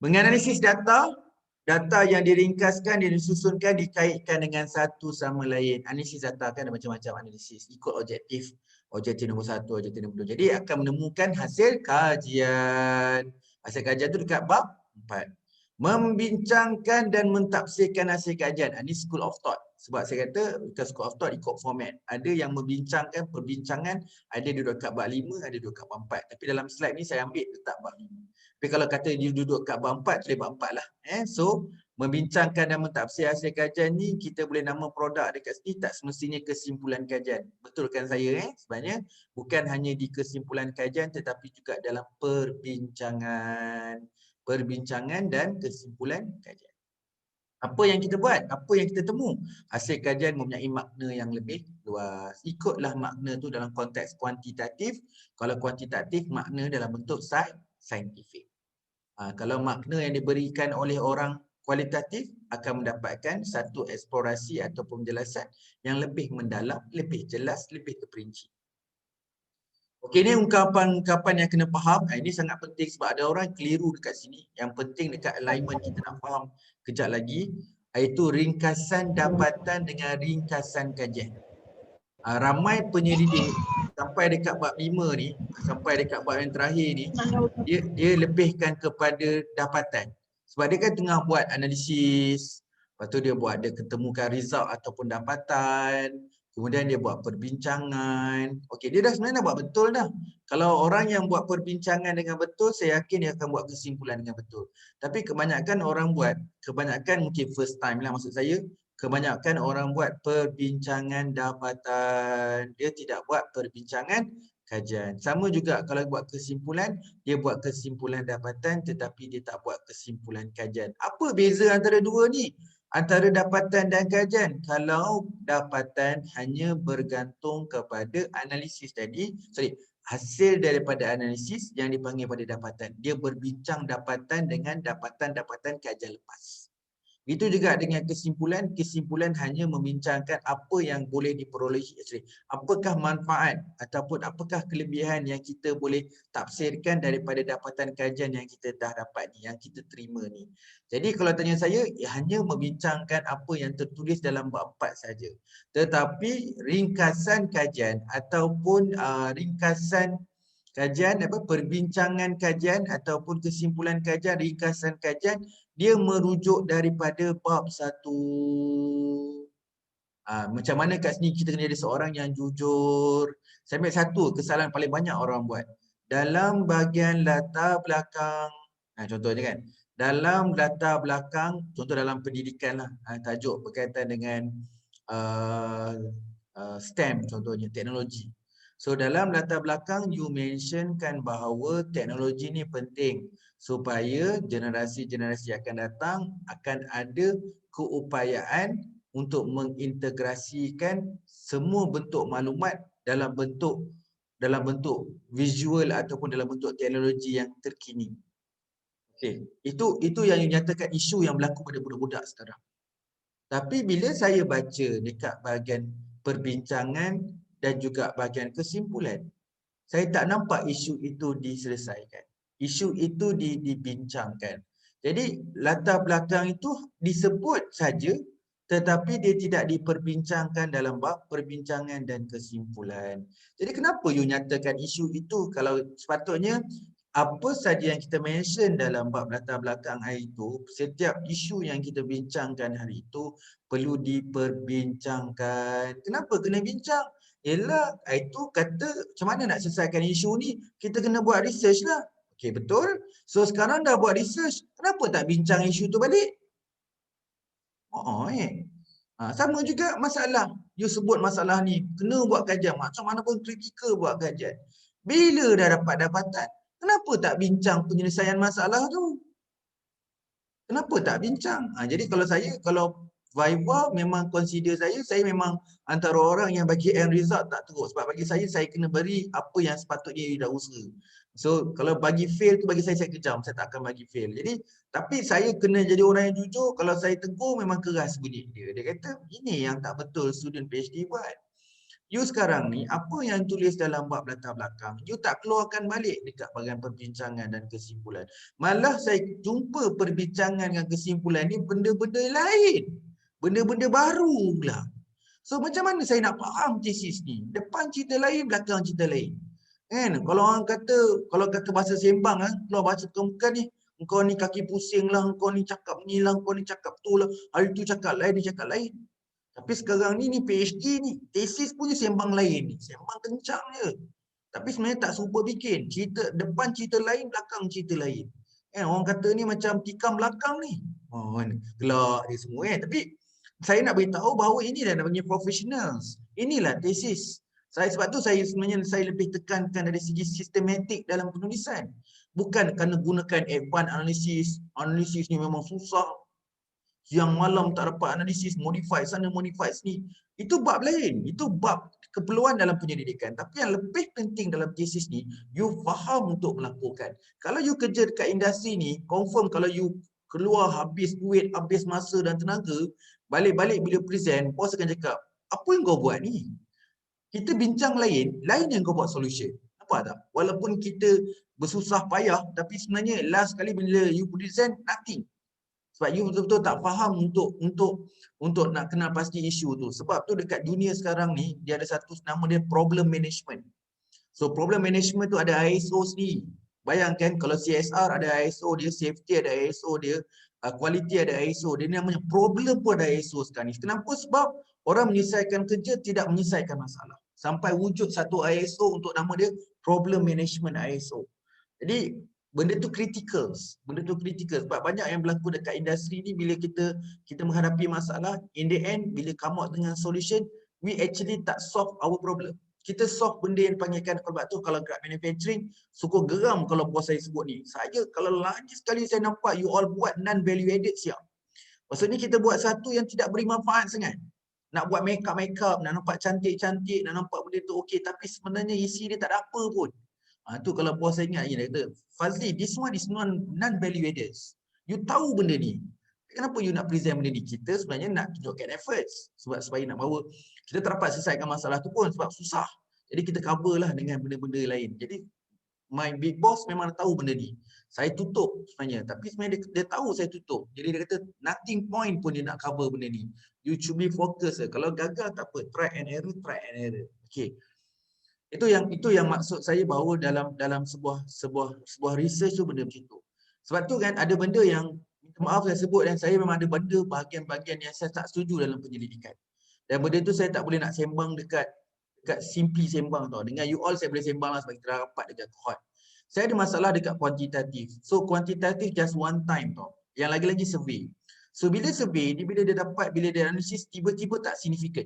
menganalisis data, data yang diringkaskan, yang disusunkan, dikaitkan dengan satu sama lain. Analisis data kan ada macam-macam analisis. Ikut objektif. Objektif nombor 1, objektif nombor 2. Jadi akan menemukan hasil kajian. Hasil kajian tu dekat bab 4. Membincangkan dan mentafsirkan hasil kajian. Ini school of thought. Sebab saya kata bukan school of thought ikut format. Ada yang membincangkan perbincangan, ada duduk kat bab 5, ada duduk kat bab 4. Tapi dalam slide ni saya ambil letak bab 5. Tapi kalau kata dia duduk kat bab 4, tulis bab 4 lah. So, membincangkan dan mentafsir hasil kajian ni, kita boleh nama produk dekat sini, tak semestinya kesimpulan kajian. Betul kan saya? Sebenarnya, bukan hanya di kesimpulan kajian, tetapi juga dalam perbincangan. Perbincangan dan kesimpulan kajian. Apa yang kita buat? Apa yang kita temu? Hasil kajian mempunyai makna yang lebih luas. Ikutlah makna tu dalam konteks kuantitatif. Kalau kuantitatif, makna dalam bentuk saintifik. Kalau makna yang diberikan oleh orang kualitatif akan mendapatkan satu eksplorasi atau penjelasan yang lebih mendalam, lebih jelas, lebih terperinci. Okey, ni ungkapan-ungkapan yang kena faham. Ini sangat penting sebab ada orang keliru dekat sini. Yang penting dekat alignment kita nak faham kejap lagi, iaitu ringkasan dapatan dengan ringkasan kajian. Ramai penyelidik sampai dekat bab 5 ni, sampai dekat bab yang terakhir ni, dia lebihkan kepada dapatan. Sebab dia kan tengah buat analisis, lepas tu dia buat, dia ketemukan result ataupun dapatan, kemudian dia buat perbincangan. Okey, dia dah sebenarnya dah buat betul dah. Kalau orang yang buat perbincangan dengan betul, saya yakin dia akan buat kesimpulan dengan betul. Tapi kebanyakan orang buat, kebanyakan mungkin first time lah maksud saya, kebanyakan orang buat perbincangan dapatan. Dia tidak buat perbincangan kajian. Sama juga kalau buat kesimpulan, dia buat kesimpulan dapatan tetapi dia tak buat kesimpulan kajian. Apa beza antara dua ni? Antara dapatan dan kajian. Kalau dapatan hanya bergantung kepada analisis tadi, hasil daripada analisis yang dipanggil pada dapatan. Dia berbincang dapatan dengan dapatan-dapatan kajian lepas. Itu juga dengan kesimpulan, kesimpulan hanya membincangkan apa yang boleh diperolehi. Apakah manfaat ataupun apakah kelebihan yang kita boleh tafsirkan daripada dapatan kajian yang kita dah dapat ni, yang kita terima ni. Jadi kalau tanya saya, hanya membincangkan apa yang tertulis dalam bab 4 saja. Tetapi ringkasan kajian ataupun ringkasan kajian, perbincangan kajian ataupun kesimpulan kajian, ringkasan kajian, dia merujuk daripada bab 1. Macam mana kat sini kita kena jadi seorang yang jujur. Saya ambil satu kesalahan paling banyak orang buat. Dalam bahagian latar belakang, contohnya kan, dalam latar belakang, contoh dalam pendidikan lah, tajuk berkaitan dengan STEM contohnya, teknologi. So dalam latar belakang you mentionkan bahawa teknologi ni penting supaya generasi-generasi akan datang akan ada keupayaan untuk mengintegrasikan semua bentuk maklumat dalam bentuk visual ataupun dalam bentuk teknologi yang terkini. Okey, itu yang dinyatakan isu yang berlaku pada budak-budak sekarang. Tapi bila saya baca dekat bahagian perbincangan dan juga bahagian kesimpulan, saya tak nampak isu itu diselesaikan. Isu itu dibincangkan. Jadi latar belakang itu disebut saja tetapi dia tidak diperbincangkan dalam bab perbincangan dan kesimpulan. Jadi kenapa you nyatakan isu itu kalau sepatutnya apa saja yang kita mention dalam bab latar belakang hari itu, setiap isu yang kita bincangkan hari itu perlu diperbincangkan. Kenapa kena bincang? Yelah, itu kata macam mana nak selesaikan isu ni? Kita kena buat research lah. Okey, betul. So sekarang dah buat research, kenapa tak bincang isu tu balik? Sama juga masalah. You sebut masalah ni, kena buat kajian. Macam mana pun kritikal buat kajian. Bila dah dapat dapatan, kenapa tak bincang penyelesaian masalah tu? Kenapa tak bincang? Jadi kalau saya, kalau Viva memang consider saya memang antara orang yang bagi end result tak teruk. Sebab bagi saya kena beri apa yang sepatutnya you dah usaha. So kalau bagi fail tu bagi saya kejam, saya tak akan bagi fail. Jadi tapi saya kena jadi orang yang jujur. Kalau saya tegur memang keras bunyi dia. Dia kata ini yang tak betul student PhD buat. You sekarang ni, apa yang tulis dalam bab latar belakang, you tak keluarkan balik dekat bahagian perbincangan dan kesimpulan. Malah saya jumpa perbincangan dan kesimpulan ni benda-benda lain. Benda-benda baru pula. So macam mana saya nak faham tesis ni? Depan cerita lain, belakang cerita lain. Kan? Kalau orang kata, kalau kata bahasa sembang, keluar bahasa kemukan ni, engkau ni kaki pusing lah, engkau ni cakap ni lah, engkau ni cakap tu lah, hari tu cakap lain, dia cakap lain. Tapi sekarang ni PhD ni, tesis punya sembang lain ni. Sembang kencang je. Tapi sebenarnya tak serupa bikin. Cerita depan cerita lain, belakang cerita lain. Orang kata ni macam tikam belakang ni. Oh, gelak dia semua Tapi saya nak beritahu bahawa ini dah namanya professionals. Inilah tesis. Sebab tu saya sebenarnya lebih tekankan dari segi sistematik dalam penulisan. Bukan kerana gunakan advanced analysis. Analisis ni memang susah. Siang malam tak dapat analisis, modify sana, modify sini. Itu bab lain. Itu bab keperluan dalam penyelidikan. Tapi yang lebih penting dalam tesis ni, you faham untuk melakukan. Kalau you kerja dekat industri ni, confirm kalau you keluar habis duit, habis masa dan tenaga, balik-balik bila present, bos akan cakap, apa yang kau buat ni? Kita bincang lain yang kau buat solution. Apa tak? Walaupun kita bersusah payah, tapi sebenarnya last kali bila you present, nothing. Sebab you betul-betul tak faham untuk nak kenal pasti isu tu. Sebab tu dekat dunia sekarang ni, dia ada satu nama dia problem management. So problem management tu ada ISO sendiri. Bayangkan kalau CSR ada ISO dia, safety ada ISO dia, quality ada ISO dia. Ni namanya problem pun ada ISO sekarang ni. Kenapa? Sebab orang menyelesaikan kerja tidak menyelesaikan masalah. Sampai wujud satu ISO untuk nama dia problem management ISO. Jadi benda tu critical. Benda tu critical sebab banyak yang berlaku dekat industri ni bila kita menghadapi masalah, in the end bila come out dengan solution, we actually tak solve our problem. Kita solve benda yang dipanggilkan sebab tu kalau dekat manufacturing, syukur geram kalau bos saya sebut ni. Saya kalau lagi sekali saya nampak you all buat non value added siap. Maksudnya kita buat satu yang tidak beri manfaat sangat. Nak buat make up, nak nampak cantik-cantik, nak nampak benda tu okey tapi sebenarnya isi dia tak ada apa pun. Tu kalau bos saya ingat dia kata, Fazli, this one is non-value added. You tahu benda ni. Kenapa you nak present benda ni? Kita sebenarnya nak tunjukkan efforts. Supaya nak bawa, kita tak dapat selesaikan masalah tu pun sebab susah. Jadi kita cover lah dengan benda-benda lain. Jadi my big boss memang tahu benda ni. Saya tutup sebenarnya. Tapi sebenarnya dia tahu saya tutup. Jadi dia kata nothing point pun dia nak cover benda ni. You should be focused. Kalau gagal tak apa. Try and error. Okay. Itu yang maksud saya bahawa dalam sebuah research tu benda macam tu. Sebab tu kan ada benda yang minta maaf saya sebut dan saya memang ada benda bahagian-bahagian yang saya tak setuju dalam penyelidikan. Dan benda tu saya tak boleh nak sembang dekat simply sembang tau. Dengan you all saya boleh sembang lah sebab kita rapat dekat cohort. Saya ada masalah dekat kuantitatif. So kuantitatif just one time tau. Yang lagi-lagi survey. So bila survey ni bila dia analisis tiba-tiba tak signifikan.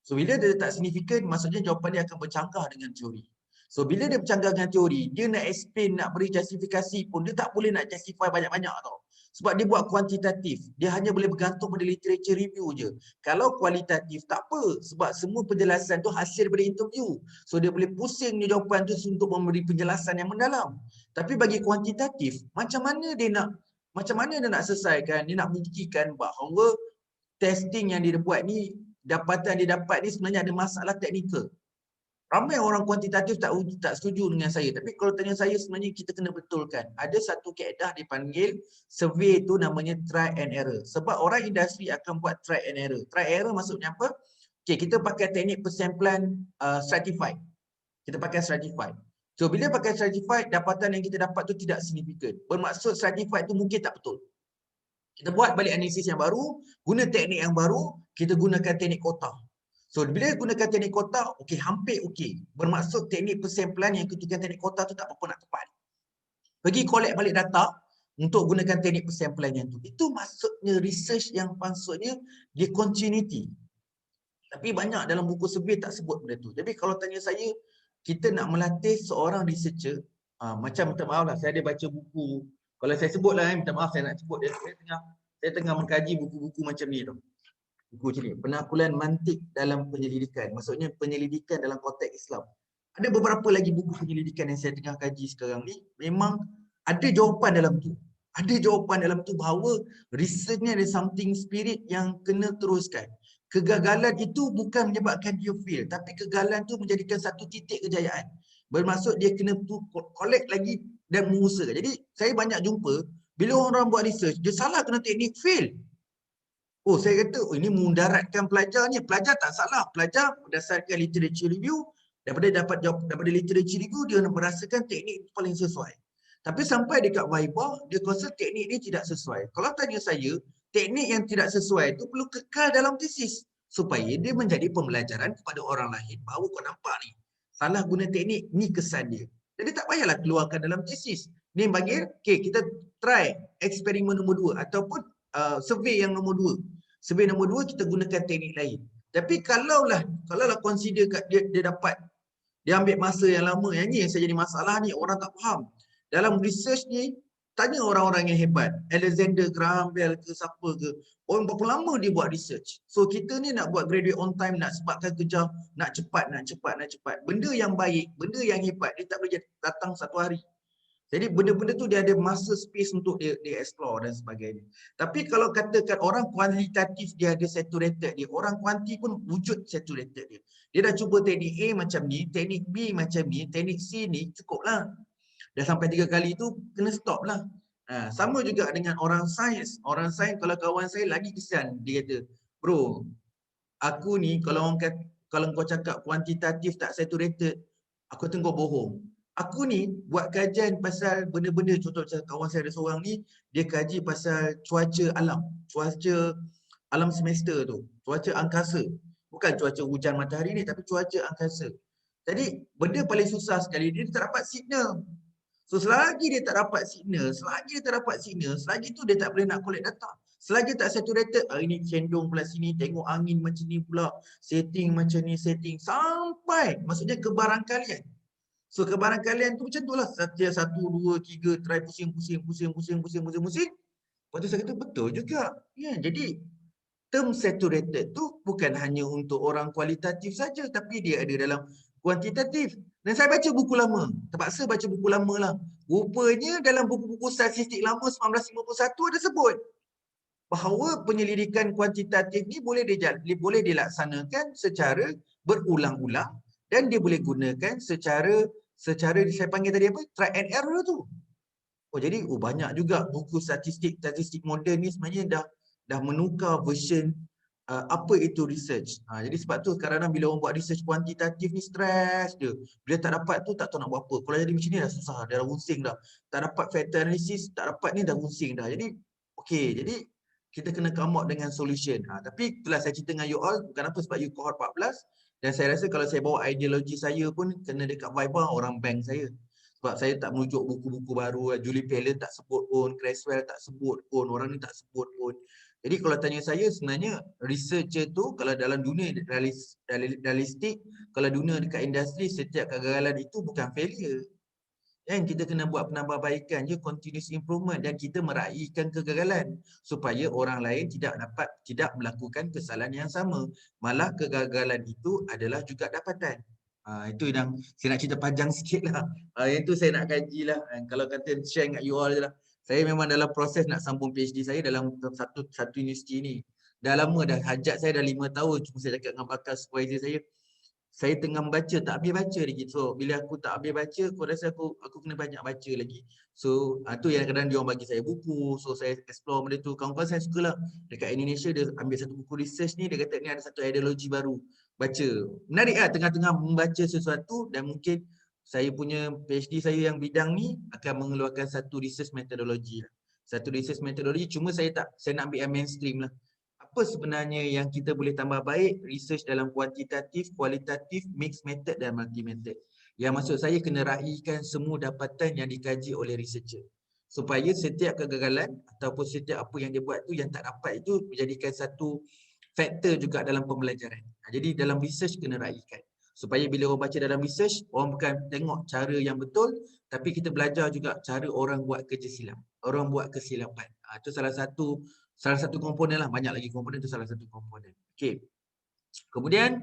So bila dia tak signifikan, maksudnya jawapan dia akan bercanggah dengan teori. So bila dia bercanggah dengan teori, dia nak explain, nak beri justifikasi pun, dia tak boleh nak justify banyak-banyak tau. Sebab dia buat kuantitatif. Dia hanya boleh bergantung pada literature review je. Kalau kualitatif, tak apa. Sebab semua penjelasan tu hasil daripada interview. So dia boleh pusing dia jawapan tu untuk memberi penjelasan yang mendalam. Tapi bagi kuantitatif, macam mana dia nak selesaikan, dia nak buktikan bahawa testing yang dia buat ni, dapatan dia dapat ni sebenarnya ada masalah teknikal. Ramai orang kuantitatif tak setuju dengan saya. Tapi kalau tanya saya sebenarnya kita kena betulkan. Ada satu kaedah dipanggil survey tu namanya try and error. Sebab orang industri akan buat try and error. Try and error maksudnya apa? Okay, kita pakai teknik persampling stratified. Kita pakai stratified. So bila pakai stratified, dapatan yang kita dapat tu tidak signifikan. Bermaksud stratified tu mungkin tak betul. Kita buat balik analisis yang baru, guna teknik yang baru, kita gunakan teknik kotak. So bila gunakan teknik kotak, okey, hampir okey. Bermaksud teknik persampling yang kita gunakan teknik kotak tu tak apa-apa nak tepat. Pergi collect balik data untuk gunakan teknik persampling yang tu. Itu maksudnya research yang maksudnya dia continuity. Tapi banyak dalam buku survey tak sebut benda tu. Tapi kalau tanya saya, kita nak melatih seorang researcher, macam minta maaf lah, saya ada baca buku. Kalau saya sebut lah, minta maaf saya nak sebut dia. Saya tengah mengkaji buku-buku macam ni tu. Buku macam ni, penaklukan mantik dalam penyelidikan. Maksudnya penyelidikan dalam konteks Islam. Ada beberapa lagi buku penyelidikan yang saya tengah kaji sekarang ni, memang ada jawapan dalam tu. Ada jawapan dalam tu bahawa research ni ada something spirit yang kena teruskan. Kegagalan itu bukan menyebabkan dia fail, tapi kegagalan tu menjadikan satu titik kejayaan. Bermaksud dia kena collect lagi dan mengusahakan. Jadi saya banyak jumpa, bila orang buat research, dia salah kena teknik, fail. Oh, saya kata, oh, ini mudaratkan pelajar ni. Pelajar tak salah. Pelajar berdasarkan literature review, daripada literature review, dia merasakan teknik paling sesuai. Tapi sampai dekat Viva, dia rasa teknik ni tidak sesuai. Kalau tanya saya, teknik yang tidak sesuai itu perlu kekal dalam tesis. Supaya dia menjadi pembelajaran kepada orang lain. Bahawa kau nampak ni, salah guna teknik, ni kesan dia. Jadi tak payahlah keluarkan dalam tesis. Ni bagi, okay, kita try eksperimen nombor 2 ataupun survey yang nombor 2. Survey nombor 2 kita gunakan teknik lain. Tapi kalaulah consider dia dapat, dia ambil masa yang lama, yang ni yang saya jadi masalah ni, orang tak faham. Dalam research ni, tanya orang-orang yang hebat, Alexander Graham Bell ke siapa ke, orang berapa lama dia buat research. So kita ni nak buat graduate on time, nak sebabkan kerja, nak cepat. Benda yang baik, benda yang hebat, dia tak boleh datang satu hari. Jadi benda-benda tu dia ada masa space untuk dia explore dan sebagainya. Tapi kalau katakan orang kualitatif dia ada saturated dia, orang kuanti pun wujud saturated dia. Dia dah cuba teknik A macam ni, teknik B macam ni, teknik C ni, cukup lah. Dah sampai 3 kali tu, kena stop lah. Sama juga dengan orang sains. Orang sains kalau kawan saya lagi kesian, dia kata, bro, aku ni kalau kau cakap kuantitatif tak saturated, aku kata kau bohong. Aku ni buat kajian pasal benda-benda, contoh macam kawan saya ada seorang ni, dia kaji pasal cuaca alam semesta tu, cuaca angkasa. Bukan cuaca hujan matahari ni, tapi cuaca angkasa. Jadi benda paling susah sekali, dia tak dapat signal. So selagi dia tak dapat signal, selagi tu dia tak boleh nak collect data. Selagi tak saturated, hari ni cendung pula sini, tengok angin macam ni pula, setting macam ni, sampai, maksudnya kebarangkalian. So kebarangkalian tu macam tu lah. 1, 2, 3, try pusing. Lepas tu saya kata betul juga. Ya, jadi term saturated tu bukan hanya untuk orang kualitatif saja, tapi dia ada dalam kuantitatif. Dan saya baca buku lama. Terpaksa baca buku lama lah. Rupanya dalam buku-buku statistik lama 1951 ada sebut bahawa penyelidikan kuantitatif ni boleh dilaksanakan secara berulang-ulang dan dia boleh gunakan secara saya panggil tadi apa? Try and error tu. Oh jadi banyak juga buku statistik moden ni sebenarnya dah menukar version apa itu research. Jadi sebab tu kadang-kadang bila orang buat research kuantitatif ni stres dia. Bila tak dapat tu tak tahu nak buat apa. Kalau jadi macam ni dah susah, dah pusing dah. Tak dapat factor analysis, tak dapat ni dah pusing dah. Jadi jadi kita kena come out dengan solution. Tapi itulah saya cerita dengan you all, kenapa sebab you cohort 14 dan saya rasa kalau saya bawa ideologi saya pun kena dekat Viva orang bank saya. Sebab saya tak merujuk buku-buku baru, Julie Phelan tak sebut pun, Creswell tak sebut pun, orang ni tak sebut pun. Jadi kalau tanya saya sebenarnya researcher tu kalau dalam dunia realistik, kalau dunia dekat industri setiap kegagalan itu bukan failure. Dan kita kena buat penambahbaikan je, continuous improvement dan kita meraihkan kegagalan supaya orang lain tidak melakukan kesalahan yang sama. Malah kegagalan itu adalah juga dapatan. Itu yang saya nak cerita panjang sikit lah. Itu saya nak kaji lah. Kalau kata share dengan you all je lah. Saya memang dalam proses nak sambung PhD saya dalam satu universiti ni. Dah lama dah, hajat saya dah 5 tahun. Cuma saya cakap dengan bakal supervisor saya tengah membaca, tak habis baca lagi. So bila aku tak habis baca, aku rasa aku kena banyak baca lagi. So tu yang kadang dia orang bagi saya buku. So saya explore benda tu. Kawan-kawan saya sukalah. Dekat Indonesia dia ambil satu buku research ni, dia kata ni ada satu ideologi baru. Baca. Menarik lah tengah-tengah membaca sesuatu dan mungkin saya punya PhD saya yang bidang ni akan mengeluarkan satu research methodology lah. Satu research methodology, cuma saya nak ambil yang mainstream lah. Apa sebenarnya yang kita boleh tambah baik research dalam kuantitatif, kualitatif, mixed method dan multi method. Yang maksud saya kena raihkan semua dapatan yang dikaji oleh researcher. Supaya setiap kegagalan ataupun setiap apa yang dia buat tu yang tak dapat itu menjadikan satu faktor juga dalam pembelajaran. Jadi dalam research kena raihkan. Supaya bila orang baca dalam research, orang bukan tengok cara yang betul, tapi kita belajar juga cara orang buat kerja silap. Orang buat kesilapan. Itu salah satu komponen lah, banyak lagi komponen, itu salah satu komponen. Okey. Kemudian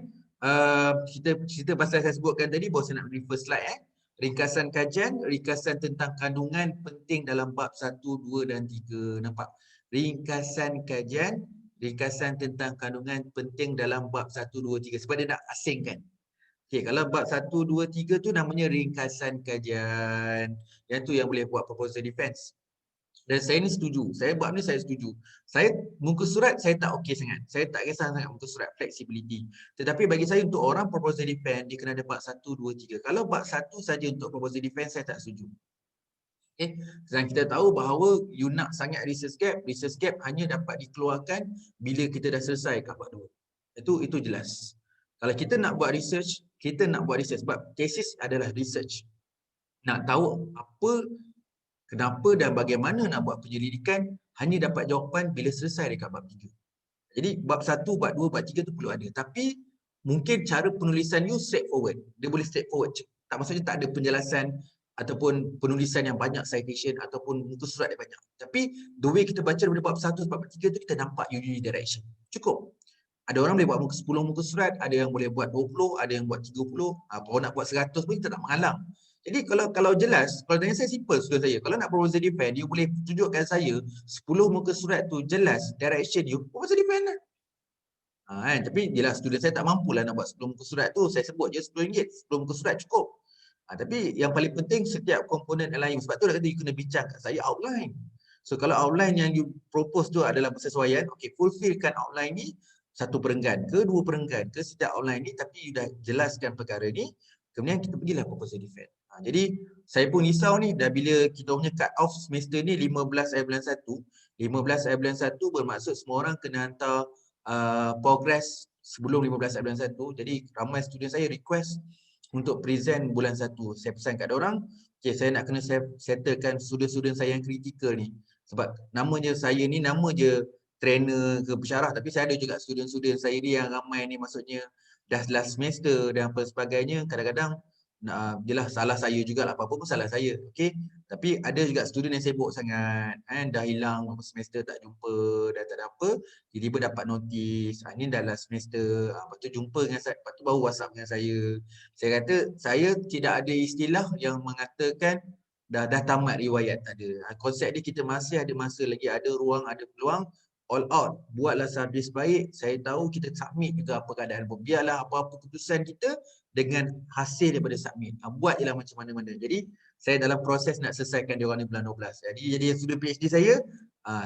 cerita pasal saya sebutkan tadi, baru saya nak beri first slide. Ringkasan kajian, ringkasan tentang kandungan penting dalam bab 1, 2 dan 3. Nampak? Ringkasan kajian, ringkasan tentang kandungan penting dalam bab 1, 2, 3. Sebab dia nak asingkan. Okey, kalau bab 1, 2, 3 tu namanya ringkasan kajian. Yang tu yang boleh buat proposal defense. Dan saya ni setuju. Saya bab ni saya setuju. Saya muka surat saya tak okey sangat. Saya tak kisah sangat muka surat flexibility. Tetapi bagi saya untuk orang proposal defense dia kena ada bab 1, 2, 3. Kalau bab 1 saja untuk proposal defense saya tak setuju. Okey. Dan kita tahu bahawa you nak sangat research gap hanya dapat dikeluarkan bila kita dah selesai kat bab 2. Itu jelas. Kalau kita nak buat research, sebab tesis adalah research. Nak tahu apa, kenapa dan bagaimana nak buat penyelidikan hanya dapat jawapan bila selesai dekat bab 3. Jadi bab 1, bab 2, bab 3 tu perlu ada. Tapi mungkin cara penulisan you straightforward. Dia boleh straightforward. Tak maksudnya tak ada penjelasan ataupun penulisan yang banyak citation ataupun muka surat yang banyak. Tapi the way kita baca daripada bab 1 sampai bab 3 tu kita nampak unidirection. Cukup. Ada orang boleh buat 10 muka surat, ada yang boleh buat 20, ada yang buat 30. Kalau nak buat 100 pun kita tak menghalang. Jadi kalau jelas, kalau tanya saya simple student saya, kalau nak proposal defense, dia boleh tunjukkan saya 10 muka surat tu jelas direction you, proposal defense lah. Tapi jelas student saya tak mampulah nak buat 10 muka surat tu, saya sebut je RM10, 10 muka surat cukup. Tapi yang paling penting setiap komponen align, sebab tu dah kata you kena bincang kat saya outline. So kalau outline yang you propose tu adalah persesuaian, okay, fulfillkan outline ni, satu perenggan ke, dua perenggan ke setiap outline ni, tapi you dah jelaskan perkara ni, kemudian kita pergilah proposal defense. Jadi saya pun risau ni, dah bila kita punya cut off semester ni 15 bulan 1, 15 bulan 1 bermaksud semua orang kena hantar progress sebelum 15 bulan 1. Jadi ramai student saya request untuk present bulan 1. Saya pesan kat orang, okay, saya nak kena settlekan student-student saya yang kritikal ni. Sebab nama je saya ni, nama je trainer ke pensyarah, tapi saya ada juga student-student saya ni yang ramai ni maksudnya dah last semester dan apa sebagainya. Kadang-kadang jelas salah saya jugalah, apa-apa pun salah saya. Okay? Tapi ada juga student yang sibuk sangat, dah hilang beberapa semester tak jumpa, dah tak ada apa, tiba-tiba dapat notis, ni dah last semester, lepas tu jumpa dengan saya, lepas tu baru WhatsApp dengan saya. Saya kata, saya tidak ada istilah yang mengatakan dah tamat riwayat, tak ada. Konsep dia kita masih ada masa lagi, ada ruang, ada peluang, all out, buatlah sehabis baik. Saya tahu kita submit juga apa keadaan pun. Biarlah apa-apa keputusan kita dengan hasil daripada submit. Buat je lah macam mana-mana. Jadi saya dalam proses nak selesaikan dia orang ni bulan 12. Jadi yang sudah PhD saya,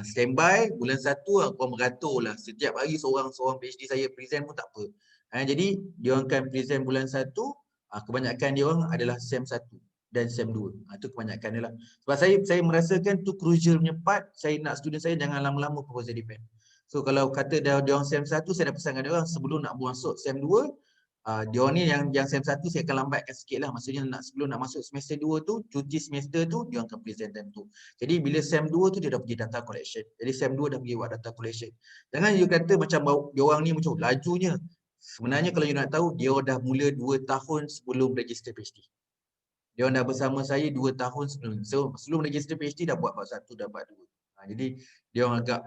standby bulan 1 korang beratur lah. Setiap hari seorang PhD saya present pun tak apa. Jadi dia orang akan present bulan 1, kebanyakan dia orang adalah SEM 1 dan SEM 2. Itu kebanyakan dia lah. Sebab saya merasakan tu crucial punya part. Saya nak student saya jangan lama-lama proposal defense. So kalau kata dia orang SEM 1, saya dah pesankan dia orang sebelum nak masuk SEM 2, dia orang ni yang SEM 1 saya akan lambatkan sikit lah. Maksudnya sebelum nak masuk semester 2 tu, cuti semester tu, dia orang akan present time tu. Jadi bila SEM 2 tu dia dah pergi data collection. Jadi SEM 2 dah pergi buat data collection. Jangan you kata macam dia orang ni macam lajunya. Sebenarnya kalau you nak tahu, dia dah mula 2 tahun sebelum register PhD. Dia orang dah bersama saya 2 tahun sebelum. So sebelum register PhD dah buat bab 1, dah buat 2. Jadi dia orang agak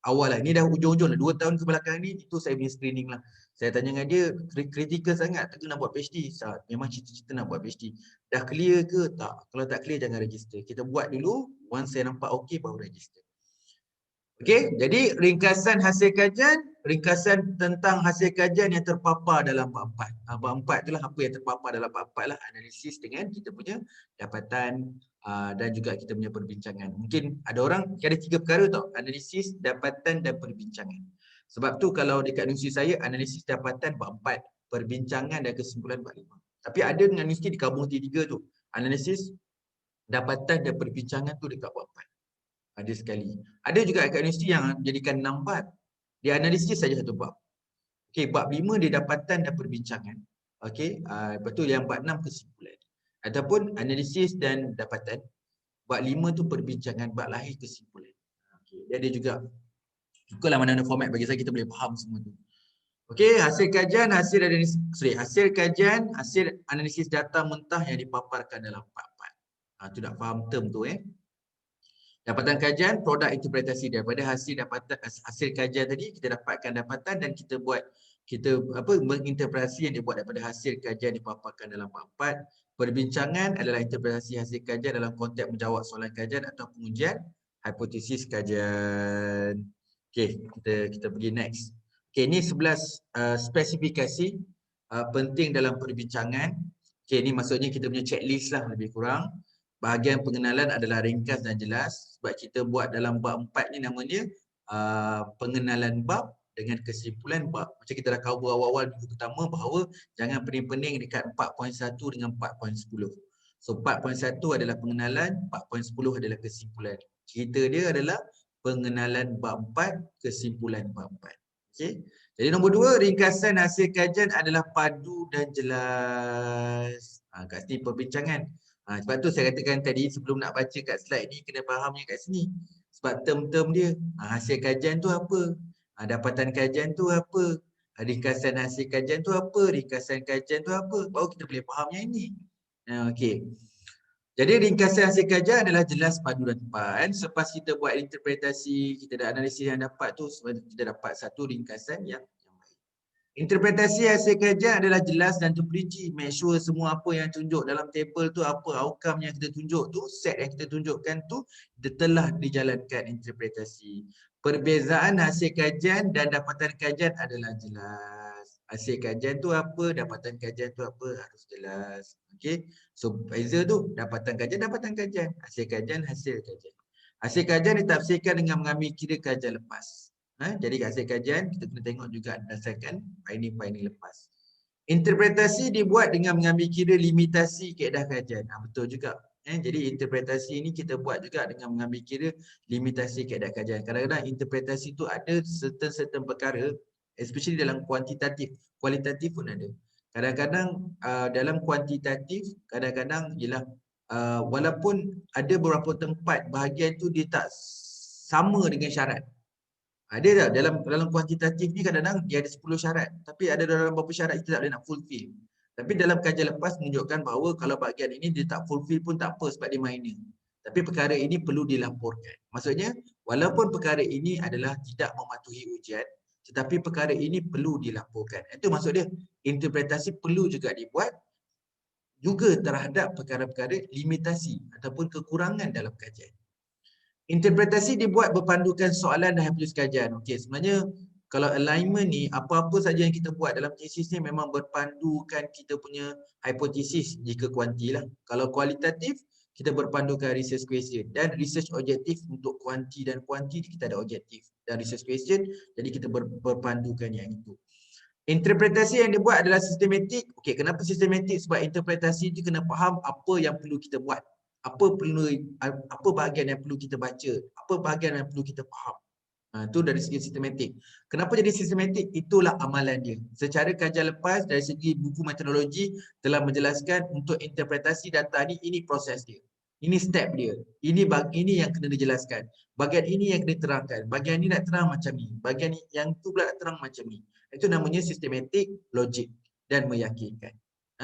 awal lah. Ini dah hujung-hujung lah. 2 tahun ke belakang ni, itu saya punya screening lah. Saya tanya dengan dia, kritikal sangat tak nak buat PhD. Memang cita-cita nak buat PhD. Dah clear ke? Tak. Kalau tak clear jangan register. Kita buat dulu, once saya nampak okey baru register. Okey, jadi ringkasan hasil kajian, ringkasan tentang hasil kajian yang terpapar dalam bab 4. Bab 4 itulah apa yang terpapar dalam bab 4 lah, analisis dengan kita punya dapatan dan juga kita punya perbincangan. Mungkin ada orang, ada 3 perkara tau, analisis, dapatan dan perbincangan. Sebab tu kalau dekat universiti saya, analisis dapatan bab 4, perbincangan dan kesimpulan bab 5. Tapi ada dengan universiti di Kabung 3 tu, analisis, dapatan dan perbincangan tu dekat bab 4. Ada sekali. Ada juga kat universiti yang jadikan 6 bab. Dia analisis saja satu bab. Okey, bab 5 dia dapatan dan perbincangan. Okey, lepas tu yang bab 6 kesimpulan. Ataupun analisis dan dapatan. Bab 5 tu perbincangan, bab lahir kesimpulan. Okey, dia ada juga. Sukalah mana-mana format bagi saya kita boleh faham semua tu. Okey, hasil kajian, hasil analisis data mentah yang dipaparkan dalam bab 4. Tu nak faham term tu . Dapatan kajian, produk interpretasi. Daripada hasil kajian tadi kita dapatkan dapatan dan kita menginterpretasi yang dibuat daripada hasil kajian dipaparkan dalam bab 4. Perbincangan adalah interpretasi hasil kajian dalam konteks menjawab soalan kajian atau pengujian hipotesis kajian. Okey, kita pergi next. Okey, ini 11 spesifikasi penting dalam perbincangan. Okey, ini maksudnya kita punya checklist lah lebih kurang. Bahagian pengenalan adalah ringkas dan jelas sebab kita buat dalam bab 4 ni namanya pengenalan bab dengan kesimpulan bab. Macam kita dah cover awal-awal minggu pertama bahawa jangan pening-pening dekat 4.1 dengan 4.10. So 4.1 adalah pengenalan, 4.10 adalah kesimpulan. Cerita dia adalah pengenalan bab 4, kesimpulan bab 4. Okey. Jadi nombor 2, ringkasan hasil kajian adalah padu dan jelas. Kat sini perbincangan. Sebab tu saya katakan tadi sebelum nak baca kat slide ni kena fahamnya kat sini. Sebab term-term dia, hasil kajian tu apa? Dapatan kajian tu apa? Ringkasan hasil kajian tu apa? Ringkasan kajian tu apa? Baru kita boleh faham yang ini. Okey. Jadi ringkasan hasil kajian adalah jelas, padu dan tepat. Selepas kita buat interpretasi, kita dah analisis yang dapat tu, kita dapat satu ringkasan yang baik. Interpretasi hasil kajian adalah jelas dan terperinci. Make sure semua apa yang tunjuk dalam table tu, apa outcome yang kita tunjuk tu, set yang kita tunjukkan tu, telah dijalankan interpretasi. Perbezaan hasil kajian dan dapatan kajian adalah jelas. Hasil kajian tu apa, dapatan kajian tu apa, harus jelas. Okey. So beza tu, dapatan kajian, hasil kajian, hasil kajian. Hasil kajian ditafsirkan dengan mengambil kira kajian lepas. Jadi hasil kajian kita kena tengok juga berdasarkan finding lepas. Interpretasi dibuat dengan mengambil kira limitasi kaedah kajian. Betul juga. Jadi interpretasi ini kita buat juga dengan mengambil kira limitasi kaedah kajian. Kadang-kadang interpretasi itu ada certain perkara, especially dalam kuantitatif, kualitatif pun ada. Kadang-kadang dalam kuantitatif, kadang-kadang ialah walaupun ada beberapa tempat bahagian tu dia tak sama dengan syarat. Dia tak dalam kuantitatif ni kadang-kadang dia ada 10 syarat, tapi ada dalam beberapa syarat kita tak boleh nak fulfill. Tapi dalam kajian lepas menunjukkan bahawa kalau bahagian ini dia tak fulfill pun tak apa sebab dia minor. Tapi perkara ini perlu dilaporkan. Maksudnya walaupun perkara ini adalah tidak mematuhi ujian, tetapi perkara ini perlu dilaporkan. Itu maksud dia. Interpretasi perlu juga dibuat juga terhadap perkara-perkara limitasi ataupun kekurangan dalam kajian. Interpretasi dibuat berpandukan soalan dan hipotesis kajian. Okey, sebenarnya kalau alignment ni, apa-apa saja yang kita buat dalam tesis ni memang berpandukan kita punya hipotesis jika kuanti lah. Kalau kualitatif, kita berpandukan research question. Dan research objektif untuk kuanti dan kuanti kita ada objektif. Dan research question, jadi kita berpandukan yang itu. Interpretasi yang dibuat adalah sistematik. Okey, kenapa sistematik? Sebab interpretasi itu kena faham apa yang perlu kita buat. Apa bahagian yang perlu kita baca, apa bahagian yang perlu kita faham. Itu dari segi sistematik. Kenapa jadi sistematik? Itulah amalan dia. Secara kajian lepas dari segi buku metodologi telah menjelaskan untuk interpretasi data ni, ini proses dia. Ini step dia. Ini yang kena dijelaskan. Bahagian ini yang kena diterangkan. Bahagian ini nak terang macam ni. Bahagian yang tu pula nak terang macam ni. Itu namanya sistematik, logik dan meyakinkan.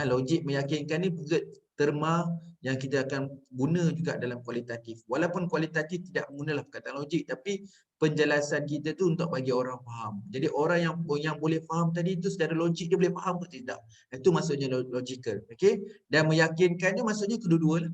Logik meyakinkan ni juga terma yang kita akan guna juga dalam kualitatif. Walaupun kualitatif tidak menggunakan perkataan logik, tapi penjelasan kita tu untuk bagi orang faham. Jadi orang yang boleh faham tadi tu secara logik dia boleh faham ke tidak. Itu maksudnya logical. Okey? Dan meyakinkannya maksudnya kedua-dua lah.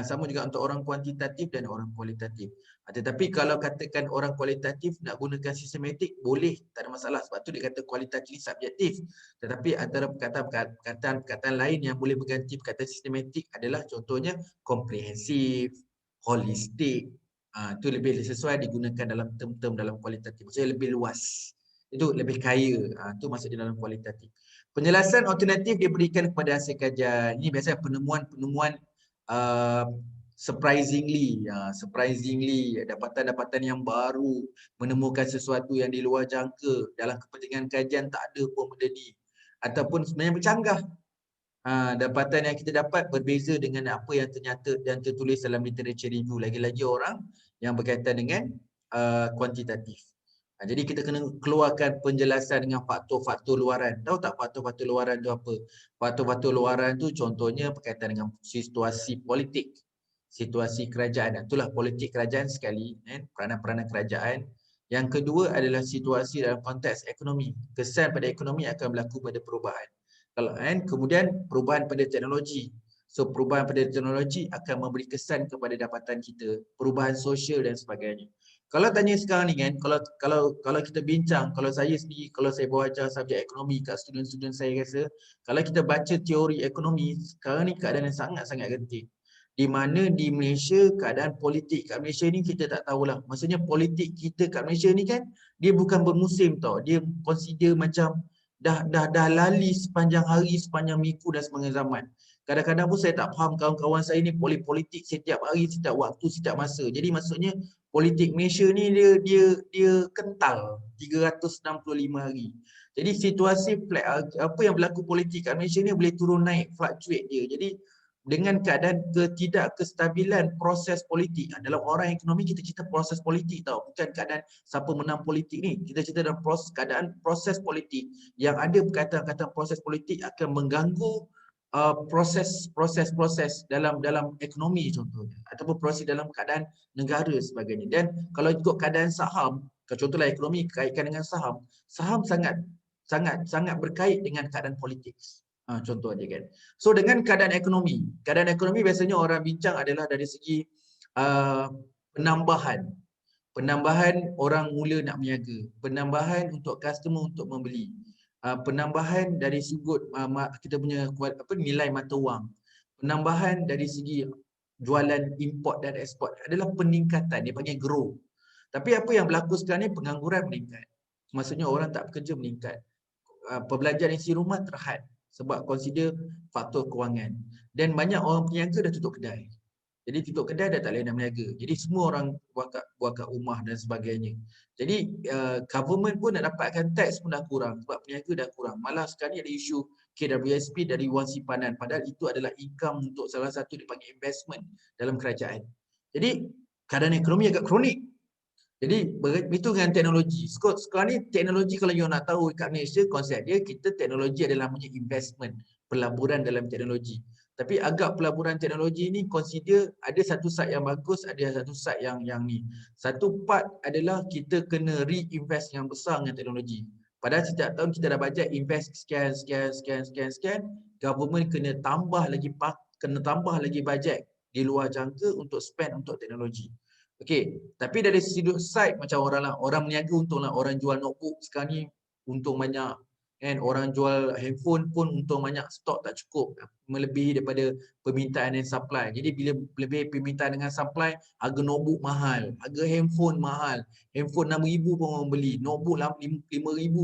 Sama juga untuk orang kuantitatif dan orang kualitatif. Tetapi kalau katakan orang kualitatif nak gunakan sistematik, boleh, tak ada masalah. Sebab tu dia kata kualitatif ni subjektif. Tetapi antara perkataan lain yang boleh berganti perkataan sistematik adalah contohnya komprehensif, holistik. Itu lebih sesuai digunakan dalam term-term dalam kualitatif. Maksudnya lebih luas. Itu lebih kaya. Itu maksudnya dalam kualitatif. Penjelasan alternatif diberikan kepada hasil kajian. Ini biasanya penemuan surprisingly dapatan-dapatan yang baru, menemukan sesuatu yang di luar jangka, dalam kepentingan kajian tak ada pun benda ni, ataupun sebenarnya bercanggah. Dapatan yang kita dapat berbeza dengan apa yang ternyata dan tertulis dalam literature review, lagi-lagi orang yang berkaitan dengan kuantitatif. Jadi kita kena keluarkan penjelasan dengan faktor-faktor luaran. Tahu tak faktor-faktor luaran tu apa? Faktor-faktor luaran tu contohnya berkaitan dengan situasi politik. situasi kerajaan. Itulah politik kerajaan sekali, peranan-peranan kerajaan. Yang kedua adalah situasi dalam konteks ekonomi. Kesan pada ekonomi akan berlaku pada perubahan. Kemudian perubahan pada teknologi. So perubahan pada teknologi akan memberi kesan kepada dapatan kita, perubahan sosial dan sebagainya. Kalau tanya sekarang ni kan, kalau kita bincang, kalau saya sendiri, kalau saya bawa ajar subjek ekonomi kat student-student saya rasa, kalau kita baca teori ekonomi, sekarang ni keadaan yang sangat-sangat genting. Di mana di Malaysia, keadaan politik kat Malaysia ni kita tak tahulah. Maksudnya politik kita kat Malaysia ni kan, dia bukan bermusim tau. Dia consider macam dah lali sepanjang hari, sepanjang minggu dan sepanjang zaman. Kadang-kadang pun saya tak faham kawan-kawan saya ni politik setiap hari, setiap waktu, setiap masa. Jadi maksudnya politik Malaysia ni dia kental 365 hari. Jadi situasi apa yang berlaku politik kat Malaysia ni boleh turun naik, fluctuate dia. Jadi dengan keadaan ketidakkestabilan proses politik. Dalam orang ekonomi kita cerita proses politik tau, bukan keadaan siapa menang politik ni. Kita cerita dalam keadaan proses politik yang ada berkaitan-kaitan proses politik akan mengganggu proses dalam ekonomi contohnya, ataupun proses dalam keadaan negara sebagainya. Dan kalau ikut keadaan saham, contohlah ekonomi kaitkan dengan saham, saham sangat berkait dengan keadaan politik. Contoh aja kan. So dengan keadaan ekonomi biasanya orang bincang adalah dari segi penambahan orang mula nak berniaga, penambahan untuk customer untuk membeli, penambahan dari sudut kita punya nilai mata wang, penambahan dari segi jualan import dan ekspor adalah peningkatan, dia panggil grow. Tapi apa yang berlaku sekarang ni, pengangguran meningkat. Maksudnya orang tak bekerja meningkat. Pembelajaran isi rumah terhad sebab consider faktor kewangan. Dan banyak orang peniaga dah tutup kedai. Jadi tutup kedai dah tak boleh nak berniaga. Jadi semua orang buat kat rumah dan sebagainya. Jadi government pun nak dapatkan tax pun dah kurang sebab peniaga dah kurang. Malah sekarang ni ada isu KWSP dari wang simpanan. Padahal itu adalah income untuk salah satu dipanggil investment dalam kerajaan. Jadi keadaan ekonomi agak kronik. Jadi begitu dengan teknologi. Sekarang ni teknologi kalau you nak tahu kat Malaysia, konsep dia kita teknologi adalah punya investment, pelaburan dalam teknologi. Tapi agak pelaburan teknologi ni consider ada satu side yang bagus, ada satu side yang ni. Satu part adalah kita kena reinvest yang besar dengan teknologi. Padahal setiap tahun kita dah bajet invest sekian, government kena tambah lagi bajet di luar jangka untuk spend untuk teknologi. Okey, tapi dari sudut side macam orang meniaga untunglah, orang jual notebook sekarang ni untung banyak kan, orang jual handphone pun untung banyak, stok tak cukup melebihi daripada permintaan dan supply. Jadi bila lebih permintaan dengan supply, harga notebook mahal, harga handphone mahal. Handphone 6,000 pun orang beli, notebook 5,000